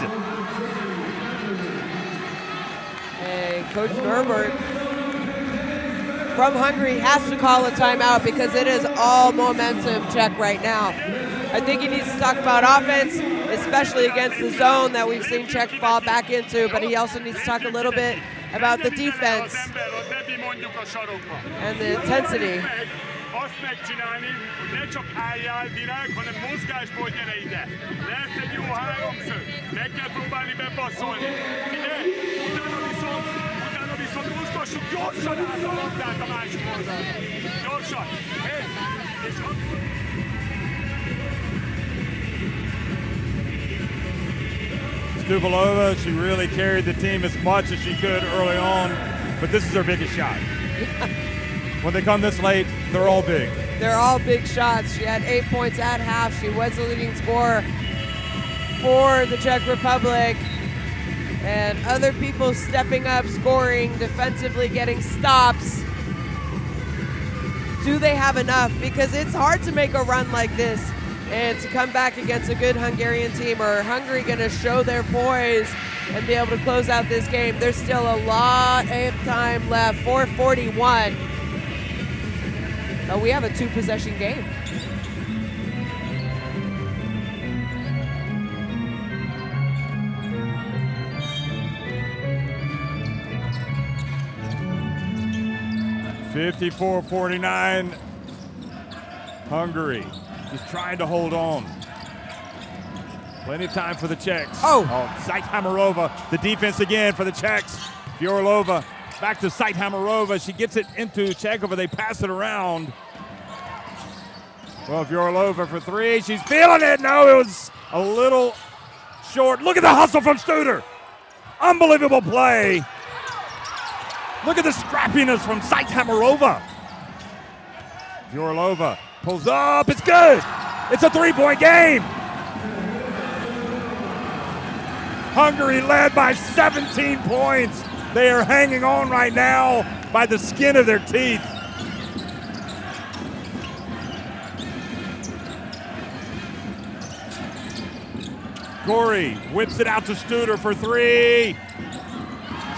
Hey, Coach Norbert from Hungary has to call a timeout because it is all momentum Czech right now. I think he needs to talk about offense, especially against the zone that we've seen Czech fall back into, but he also needs to talk a little bit about the defense and the intensity. Azt megcsinálni, hogy ne csak álljál virág, hanem mozgásból gyere ide. Lesz egy jó 3-szög. Meg kell próbálni bepasszolni. Figyelj! Utána viszont mozgassuk gyorsan át a labdát a másik oldalra. Gyorsan! Hey! És akkor... Stubalova, she really carried the team as much as she could early on, but this is her biggest shot. When they come this late, they're all big. They're all big shots. She had 8 points at half. She was the leading scorer for the Czech Republic. And other people stepping up, scoring, defensively getting stops. Do they have enough? Because it's hard to make a run like this and to come back against a good Hungarian team, or Hungary going to show their poise and be able to close out this game? There's still a lot of time left. 4:41. We have a 2-possession game. (54-49). Hungary just trying to hold on. Plenty of time for the Czechs. Saithamarova, the defense again for the Czechs. Fiorlova back to Saithamarova. She gets it into Chekova. They pass it around. Well, Fiorlova for three. She's feeling it. No, it was a little short. Look at the hustle from Studer. Unbelievable play. Look at the scrappiness from Saithamarova. Fiorlova pulls up. It's good. It's a 3-point game. Hungary led by 17 points. They are hanging on right now by the skin of their teeth. Gorey whips it out to Studer for three.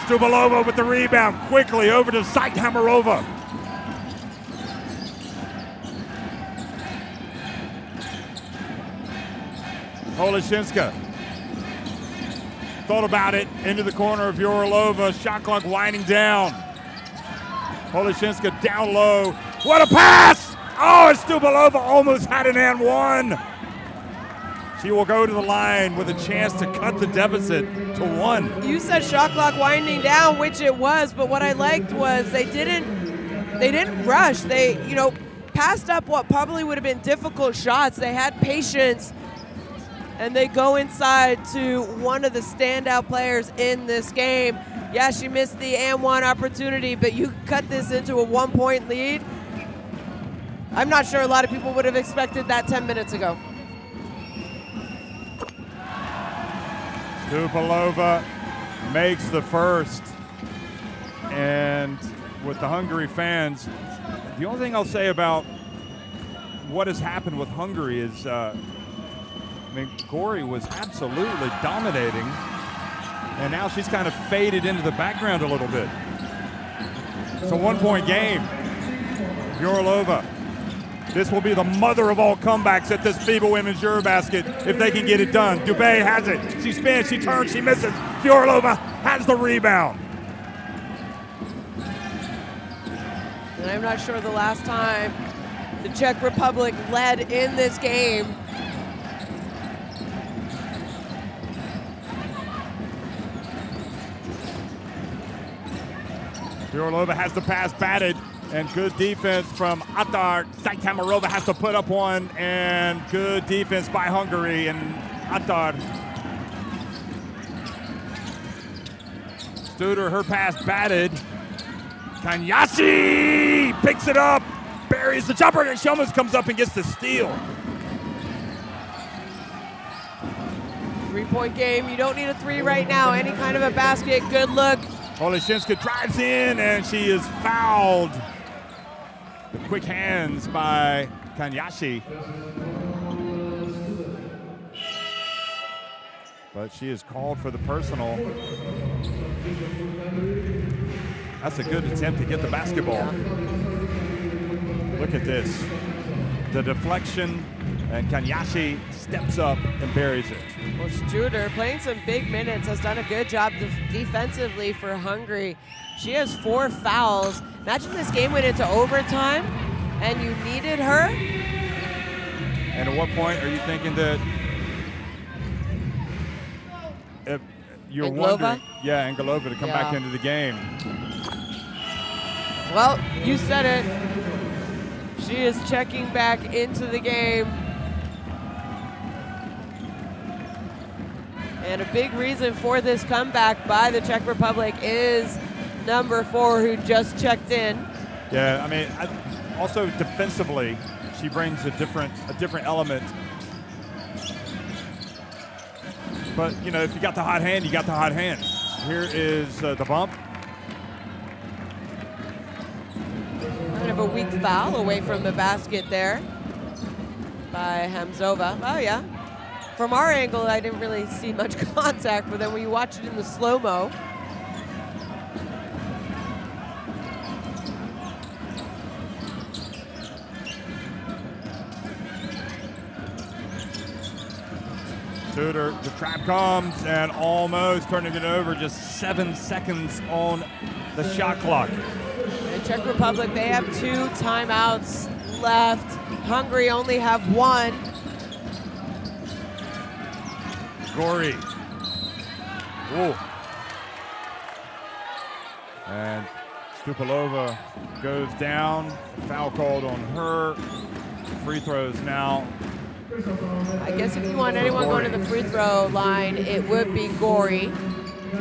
Stubalova with the rebound. Quickly over to Saithamarova. Holashinska thought about it into the corner of Fiorlova. Shot clock winding down. Holashinska down low. What a pass! Oh, and Stubalova almost had an and one. She will go to the line with a chance to cut the deficit to 1. You said shot clock winding down, which it was, but what I liked was they didn't rush. They, passed up what probably would have been difficult shots. They had patience, and they go inside to one of the standout players in this game. Yeah, she missed the and one opportunity, but you cut this into a 1-point lead. I'm not sure a lot of people would have expected that 10 minutes ago. Stubalova makes the first. And with the Hungary fans, the only thing I'll say about what has happened with Hungary is, Gorey was absolutely dominating, and now she's kind of faded into the background a little bit. It's a 1-point game. Fiorlova. This will be the mother of all comebacks at this FIBA Women's EuroBasket if they can get it done. Dubé has it. She spins, she turns, she misses. Fiorlova has the rebound. And I'm not sure the last time the Czech Republic led in this game. Fiorlova has the pass batted, and good defense from Attar. Saithamarova has to put up one, and good defense by Hungary and Attar. Studer, her pass batted. Kanyashi picks it up, buries the jumper, and Shomers comes up and gets the steal. 3-point game. You don't need a three right now. Any kind of a basket, good look. Holashinska drives in, and she is fouled. The quick hands by Kanyashi. But she is called for the personal. That's a good attempt to get the basketball. Look at this. The deflection, and Kanyashi steps up and buries it. Well, Studer, playing some big minutes, has done a good job defensively for Hungary. She has 4 fouls. Imagine this game went into overtime and you needed her. And at what point are you thinking that if you're wondering, Angelova to come back into the game? Well, you said it. She is checking back into the game. And a big reason for this comeback by the Czech Republic is number 4, who just checked in. Yeah, I mean, also defensively, she brings a different element. But, you know, if you got the hot hand, you got the hot hand. Here is the bump. Kind of a weak foul away from the basket there. by Hamzova. Oh, yeah. From our angle, I didn't really see much contact, but then when you watch it in the slow-mo, Studer, the trap comes and almost turning it over. Just 7 seconds on the shot clock. The Czech Republic, they have 2 timeouts left. Hungary only have 1. Gori. Ooh. And Stupalova goes down. Foul called on her. Free throws now. I guess if you want anyone going to the free throw line, it would be Gori.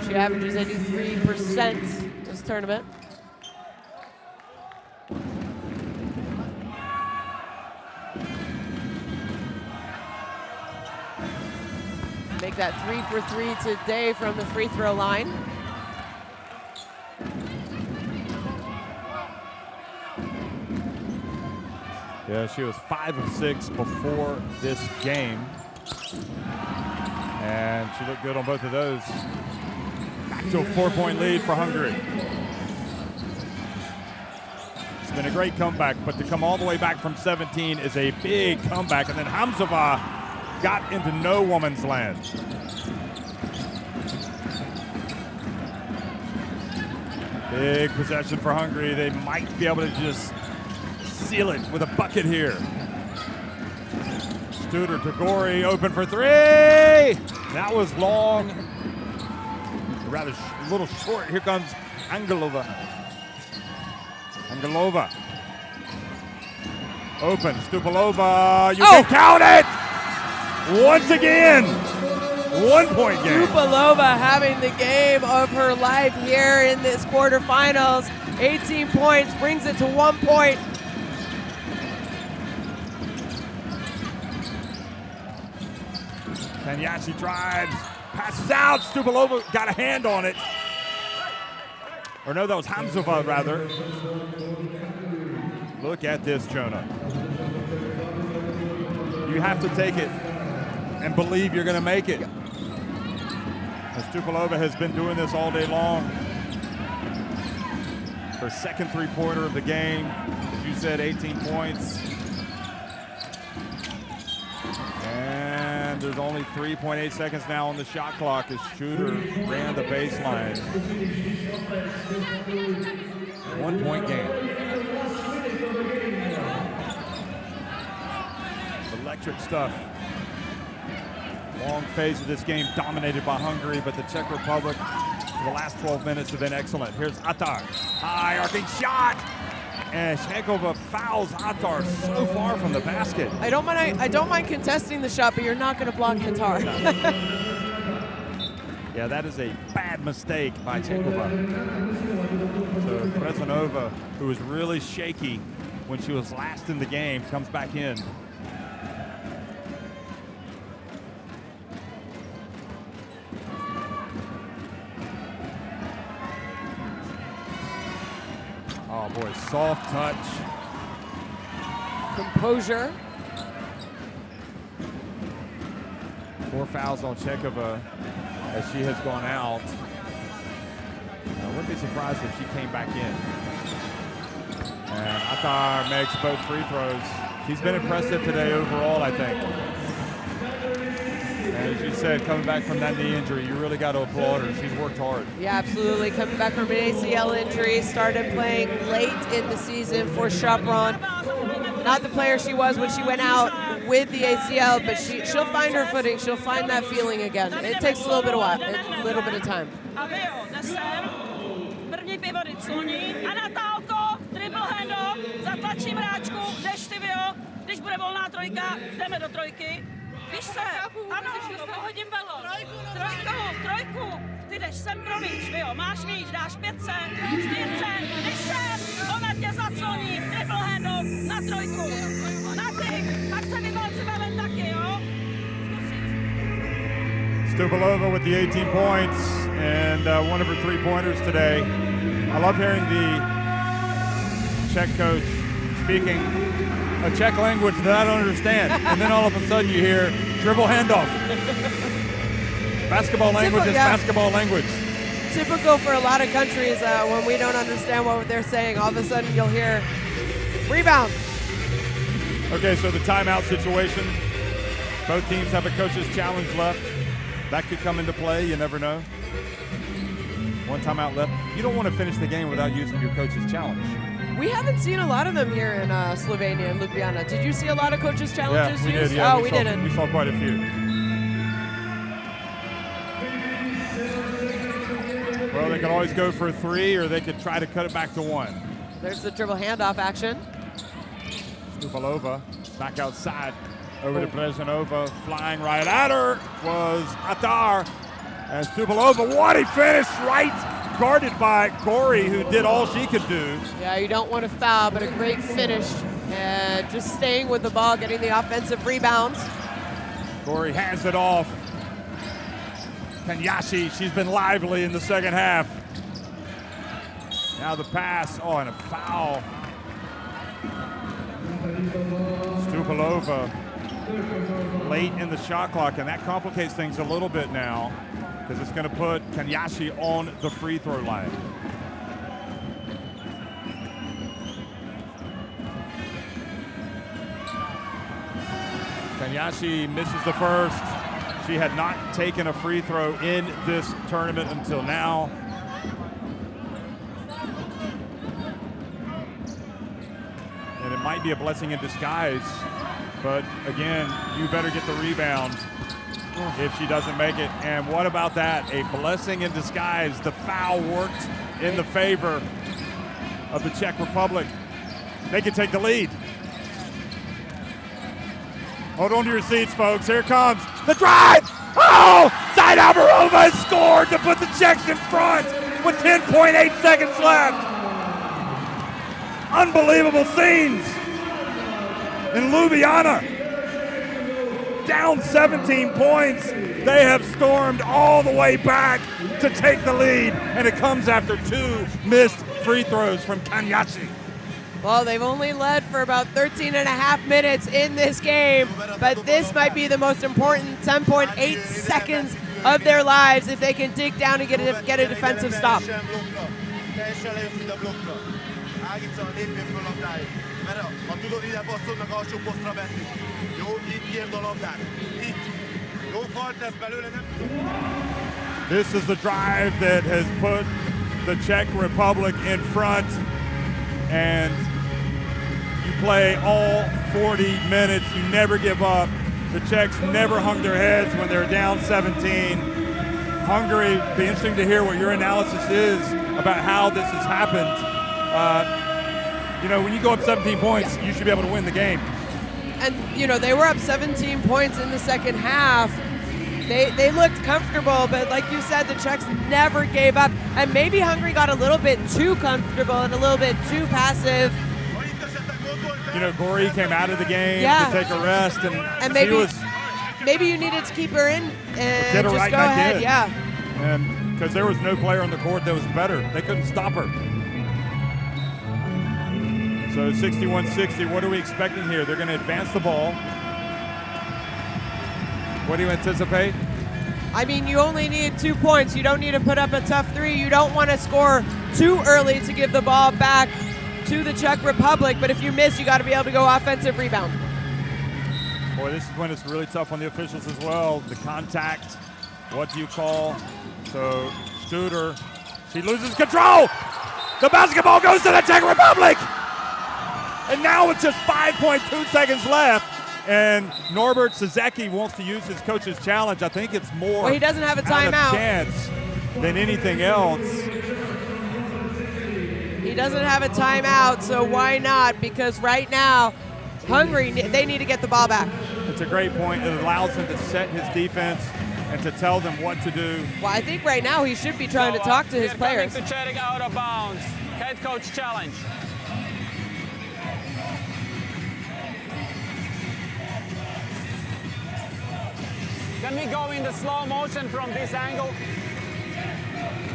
She averages 83% this tournament. Make that 3 for 3 today from the free throw line. Yeah, she was 5 of 6 before this game. And she looked good on both of those. Back to a 4-point lead for Hungary. It's been a great comeback, but to come all the way back from 17 is a big comeback. And then Hamzova got into no woman's land. Big possession for Hungary. They might be able to just seal it with a bucket here. Studer to Gori, open for 3. That was long, rather a little short. Here comes Angelova. Angelova. Open, Stupalova, you can count it! Once again, 1-point game. Stupalova having the game of her life here in this quarterfinals. 18 points, brings it to 1 point. Tanyashi drives, passes out. Stupalova got a hand on it. Or no, that was Hamzova rather. Look at this, Jonah. You have to take it and believe you're going to make it. Stupalova has been doing this all day long. Her second three-pointer of the game. As you said, 18 points. And there's only 3.8 seconds now on the shot clock as Shooter ran the baseline. 1-point game. Electric stuff. Long phase of this game dominated by Hungary, but the Czech Republic for the last 12 minutes have been excellent. Here's Atar. High arcing shot. And Shankova fouls Atar so far from the basket. I don't mind contesting the shot, but you're not going to block Atar. Yeah, that is a bad mistake by Shankova. So Brezanova, who was really shaky when she was last in the game, comes back in. Oh boy, soft touch. Composure. 4 fouls on Chekova as she has gone out. I wouldn't be surprised if she came back in. And Atar makes both free throws. She's been impressive today overall, I think. And as you said, coming back from that knee injury, you really got to applaud her. She's worked hard. Yeah, absolutely. Coming back from an ACL injury, started playing late in the season for Chapron. Not the player she was when she went out with the ACL, but she'll find her footing. She'll find that feeling again. It takes a little bit of time. První pivot sloní a Natálko, triple handle, zatlačím hráčku, jdeš ty, Vio, když bude volná trojka, jdeme do trojky. Víš se, ano, hodím balon. Trojku, ty jdeš sem pro míč, Vio, máš míč, dáš 5 cent, 4 cent, jdeš sem, ona tě zacloní, triple handle na trojku. Na ty, pak se vybalcíme ven taky, jo? Stupalova with the 18 points and one of her 3-pointers today. I love hearing the Czech coach speaking a Czech language that I don't understand. And then all of a sudden you hear dribble handoff. Basketball language is basketball language. Typical for a lot of countries when we don't understand what they're saying. All of a sudden you'll hear rebound. Okay, so the timeout situation. Both teams have a coach's challenge left. That could come into play, you never know. One timeout left. You don't want to finish the game without using your coach's challenge. We haven't seen a lot of them here in Slovenia and Ljubljana. Did you see a lot of coaches' challenges we used? did, yeah. Oh, we didn't. We saw quite a few. Well, they could always go for a 3, or they could try to cut it back to 1. There's the dribble handoff action. Stupalova back outside over to Brezhanova. Flying right at her was Atar. And Stupalova, what a finish, right guarded by Corey, who did all she could do. Yeah, you don't want to foul, but a great finish. And just staying with the ball, getting the offensive rebounds. Corey hands it off. Kanyashi, she's been lively in the second half. Now the pass, and a foul. Stupalova late in the shot clock, and that complicates things a little bit now because it's going to put Kanyashi on the free throw line. Kanyashi misses the first. She had not taken a free throw in this tournament until now. And it might be a blessing in disguise, but again, you better get the rebound if she doesn't make it. And what about that? A blessing in disguise. The foul worked in the favor of the Czech Republic. They can take the lead. Hold on to your seats, folks. Here comes the drive. Oh! Zaid Alvarova has scored to put the Czechs in front with 10.8 seconds left. Unbelievable scenes in Ljubljana. Down 17 points. They have stormed all the way back to take the lead, and it comes after 2 missed free throws from Kanyashi. Well, they've only led for about 13 and a half minutes in this game, but this might be the most important 10.8 seconds of their lives if they can dig down and get a defensive stop. This is the drive that has put the Czech Republic in front, and you play all 40 minutes. You never give up. The Czechs never hung their heads when they're down 17. Hungary, it'd be interesting to hear what your analysis is about how this has happened. When you go up 17 points, you should be able to win the game. And, they were up 17 points in the second half. They looked comfortable, but like you said, the Czechs never gave up. And maybe Hungary got a little bit too comfortable and a little bit too passive. Gori came out of the game to take a rest, and maybe you needed to keep her in and get her just right go back ahead. in. Yeah. And because there was no player on the court that was better, they couldn't stop her. So 61-60, what are we expecting here? They're going to advance the ball. What do you anticipate? I mean, you only need 2 points. You don't need to put up a tough 3. You don't want to score too early to give the ball back to the Czech Republic, but if you miss, you got to be able to go offensive rebound. Boy, this is when it's really tough on the officials as well. The contact, what do you call? So Studer, she loses control. The basketball goes to the Czech Republic. And now it's just 5.2 seconds left. And Norbert Sezeki wants to use his coach's challenge. I think it's more well, he doesn't have a timeout out of chance than anything else. He doesn't have a timeout, so why not? Because right now, Hungary, they need to get the ball back. It's a great point. It allows him to set his defense and to tell them what to do. Well, I think right now he should be trying to talk to his players. To chatting out of bounds. Head coach challenge. Can we go in the slow motion from this angle?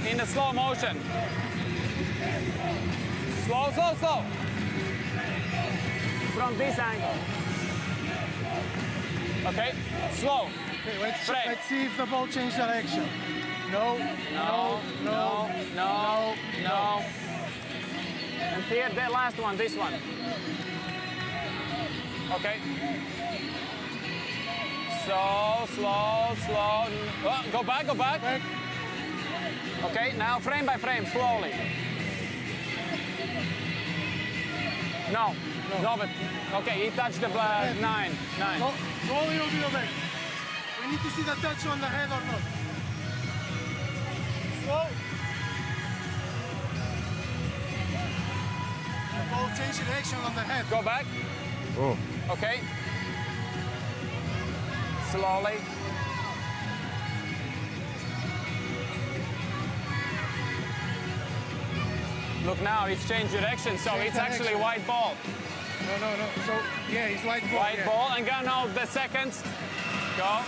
In the slow motion. Slow, slow, slow. from this angle. Okay, slow. Okay, let's Frame. see if the ball changed direction. No. And here, the last one, this one. Okay. So, slow. Oh, go back. Okay, now frame by frame, slowly. No, but, okay, he touched the 9. Go a little bit back. We need to see the touch on the head or not. Slow. The ball changed direction on the head. Go back. Oh. Okay. Slowly. Look now, it's changed direction, so it's actually white ball. No. So, yeah, it's white ball. White ball, and go now the seconds. Go.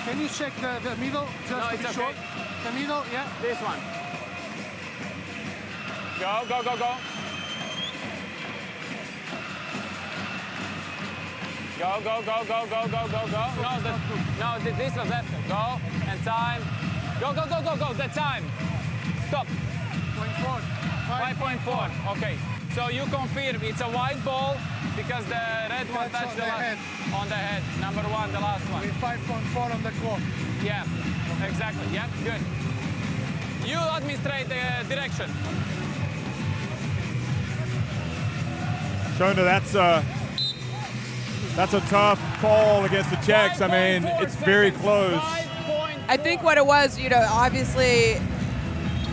Can you check the middle? Just No, to it's be okay. sure? The middle, yeah. This one. Go. Go. No, this was after. Go, and time. Go. The time. Stop. 5.4. Okay. So you confirm it's a white ball because the red one touched the head. On the head. Number 1, the last one. With 5.4 on the clock. Yeah, exactly. Yeah, good. You administrate the direction. Shona, that's a tough call against the Czechs. I mean, it's very close. I think what it was, obviously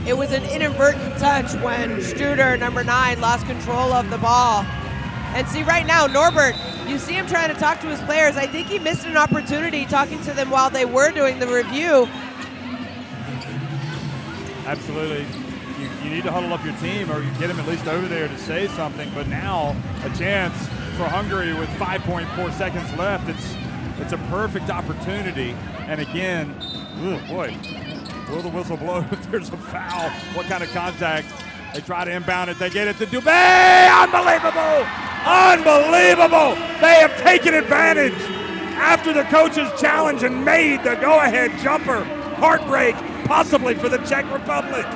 it was an inadvertent touch when Studer, number 9, lost control of the ball. And see, right now, Norbert, you see him trying to talk to his players. I think he missed an opportunity talking to them while they were doing the review. Absolutely. You need to huddle up your team or you get them at least over there to say something. But now a chance for Hungary with 5.4 seconds left. It's a perfect opportunity. And again, oh boy, will the whistle blow if there's a foul? What kind of contact? They try to inbound it. They get it to Dubé. Unbelievable! Unbelievable! They have taken advantage after the coach's challenge and made the go-ahead jumper. Heartbreak, possibly for the Czech Republic.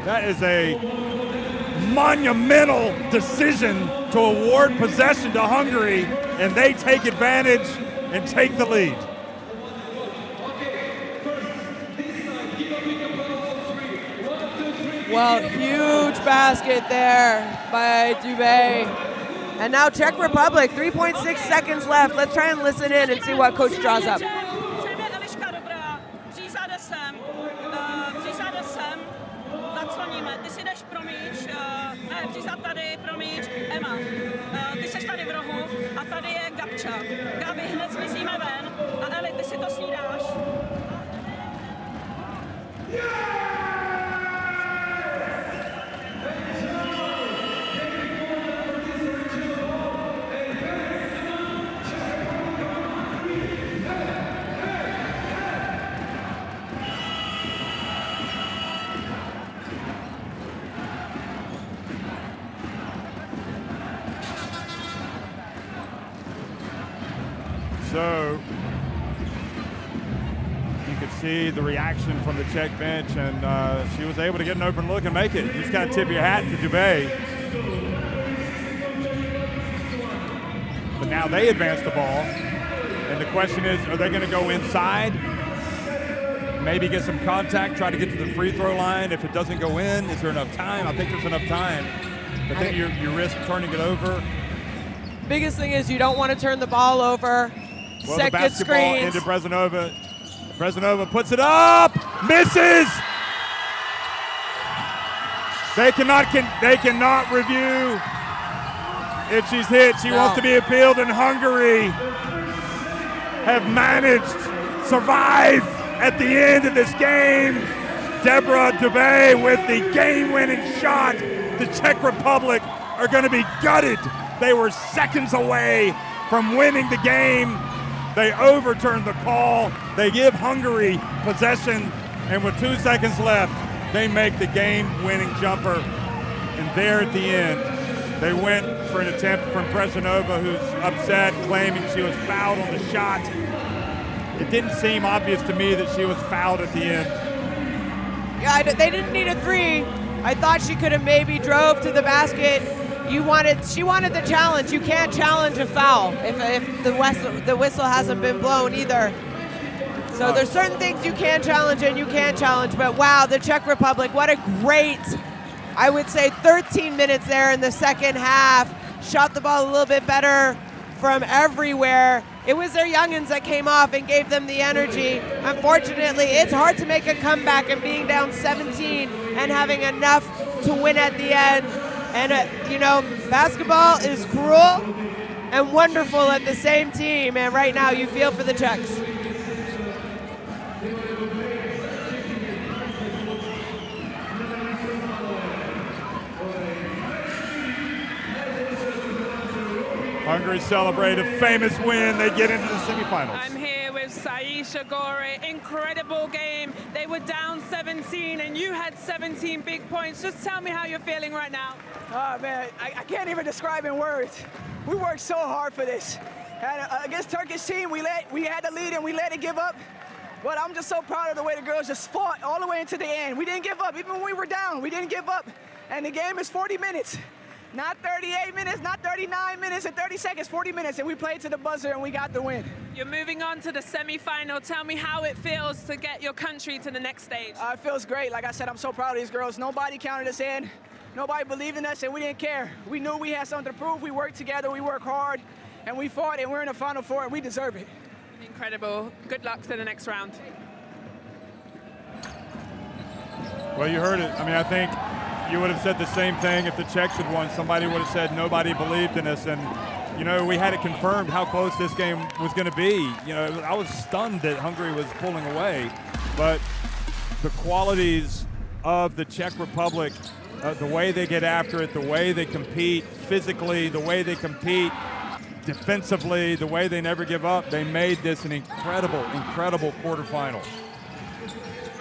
That is a monumental decision to award possession to Hungary, and they take advantage and take the lead. Well, huge basket there by Dubé. And now Czech Republic, 3.6 seconds left. Let's try and listen in and see what coach draws up. Ty si jdeš promíč, ne, přísad tady, promíč, Emma. Ty seš tady v rohu a tady je Gabča. Gabi, hned zmizíme ven a Eli, ty si to snídáš. So you could see the reaction from the Czech bench, and she was able to get an open look and make it. You just got to tip your hat to Dubé. But now they advance the ball, and the question is, are they going to go inside? Maybe get some contact, try to get to the free throw line. If it doesn't go in, is there enough time? I think there's enough time. But then you risk turning it over. Biggest thing is you don't want to turn the ball over. Well, Set the good basketball screens. into Brezinova. Brezinova puts it up, misses. They cannot review if she's hit. She wants to be appealed, and Hungary have managed to survive at the end of this game. Deborah Dubé with the game-winning shot. The Czech Republic are going to be gutted. They were seconds away from winning the game. They overturned the call. They give Hungary possession, and with 2 seconds left, they make the game-winning jumper. And there at the end, they went for an attempt from Brezhanova, who's upset, claiming she was fouled on the shot. It didn't seem obvious to me that she was fouled at the end. Yeah, they didn't need a three. I thought she could have maybe drove to the basket. She wanted the challenge. You can't challenge a foul if the whistle hasn't been blown either. So there's certain things you can challenge and you can't challenge. But wow, the Czech Republic, what a great, I would say 13 minutes there in the second half. Shot the ball a little bit better from everywhere. It was their youngins that came off and gave them the energy. Unfortunately, it's hard to make a comeback and being down 17 and having enough to win at the end. And, you know, basketball is cruel and wonderful at the same team. And right now you feel for the Czechs. Hungary celebrate a famous win. They get into the semifinals. I'm here with Saisha Gore. Incredible game. They were down 17 and you had 17 big points. Just tell me how you're feeling right now. Oh man, I can't even describe in words. We worked so hard for this. And against Turkish team, we had the lead and we let it give up. But I'm just so proud of the way the girls just fought all the way into the end. We didn't give up. Even when we were down, we didn't give up. And the game is 40 minutes. Not 38 minutes, not 39 minutes and 30 seconds, 40 minutes, and we played to the buzzer and we got the win. You're moving on to the semifinal. Tell me how it feels to get your country to the next stage. It feels great. Like I said, I'm so proud of these girls. Nobody counted us in. Nobody believed in us, and we didn't care. We knew we had something to prove. We worked together, we worked hard, and we fought, and we're in the Final Four, and we deserve it. Incredible. Good luck to the next round. Well, you heard it. I mean, I think you would have said the same thing if the Czechs had won. Somebody would have said nobody believed in us. And, you know, we had it confirmed how close this game was going to be. You know, I was stunned that Hungary was pulling away. But the qualities of the Czech Republic, the way they get after it, the way they compete physically, the way they compete defensively, the way they never give up, they made this an incredible, incredible quarterfinal.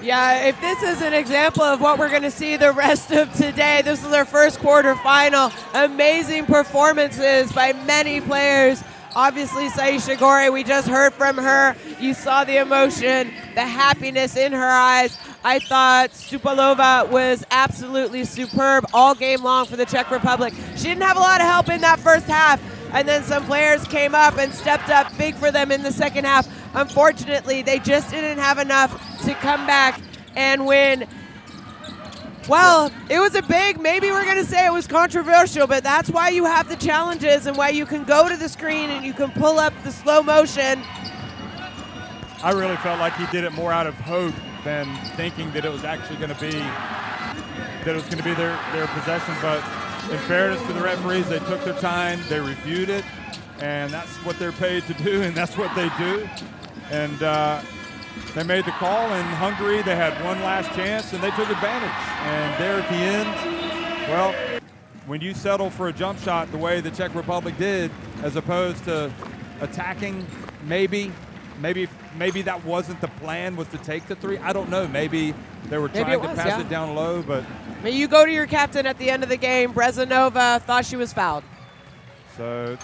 Yeah, if this is an example of what we're going to see the rest of today, this is our first quarterfinal. Amazing performances by many players. Obviously, Saisha Gore, we just heard from her. You saw the emotion, the happiness in her eyes. I thought Stupalova was absolutely superb all game long for the Czech Republic. She didn't have a lot of help in that first half, and then some players came up and stepped up big for them in the second half. Unfortunately, they just didn't have enough to come back and win. Well, it was a big, maybe we're going to say it was controversial, but that's why you have the challenges and why you can go to the screen and you can pull up the slow motion. I really felt like he did it more out of hope than thinking that it was actually going to be their possession. But in fairness to the referees, they took their time, they reviewed it, and that's what they're paid to do, and that's what they do. And they made the call. In Hungary, they had one last chance, and they took advantage. And there at the end, well, when you settle for a jump shot the way the Czech Republic did, as opposed to attacking, maybe that wasn't the plan, was to take the three. I don't know. Maybe they were trying to pass it down low, but. But you go to your captain at the end of the game. Brezhanova thought she was fouled. So,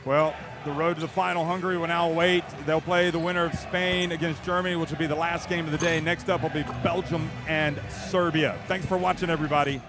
well, the road to the final. Hungary will now wait. They'll play the winner of Spain against Germany, which will be the last game of the day. Next up will be Belgium and Serbia. Thanks for watching, everybody.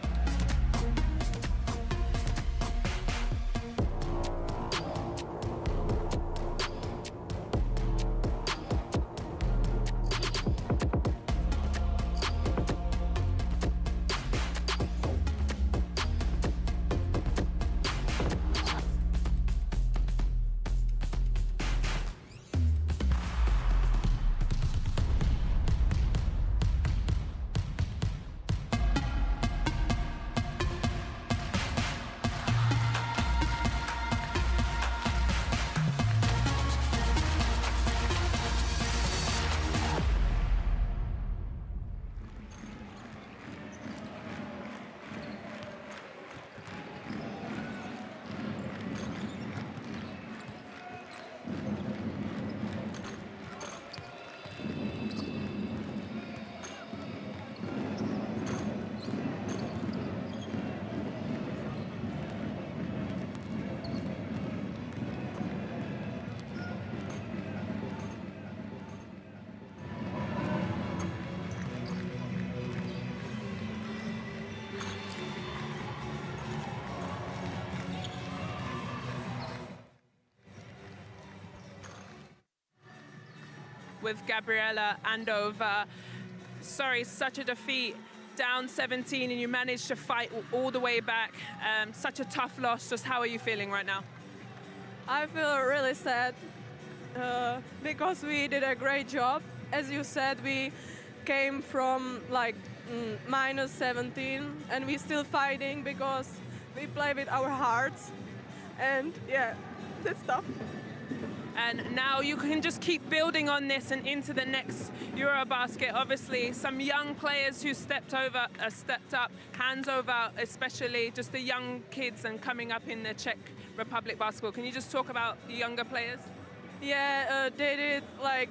with Gabriela Andova. Sorry, such a defeat, down 17, and you managed to fight all the way back. Such a tough loss. Just how are you feeling right now? I feel really sad because we did a great job. As you said, we came from like minus 17 and we're still fighting because we play with our hearts. And yeah, that's tough. And now you can just keep building on this and into the next EuroBasket. Obviously, some young players who stepped up, hands over, especially just the young kids and coming up in the Czech Republic basketball. Can you just talk about the younger players? Yeah, they did like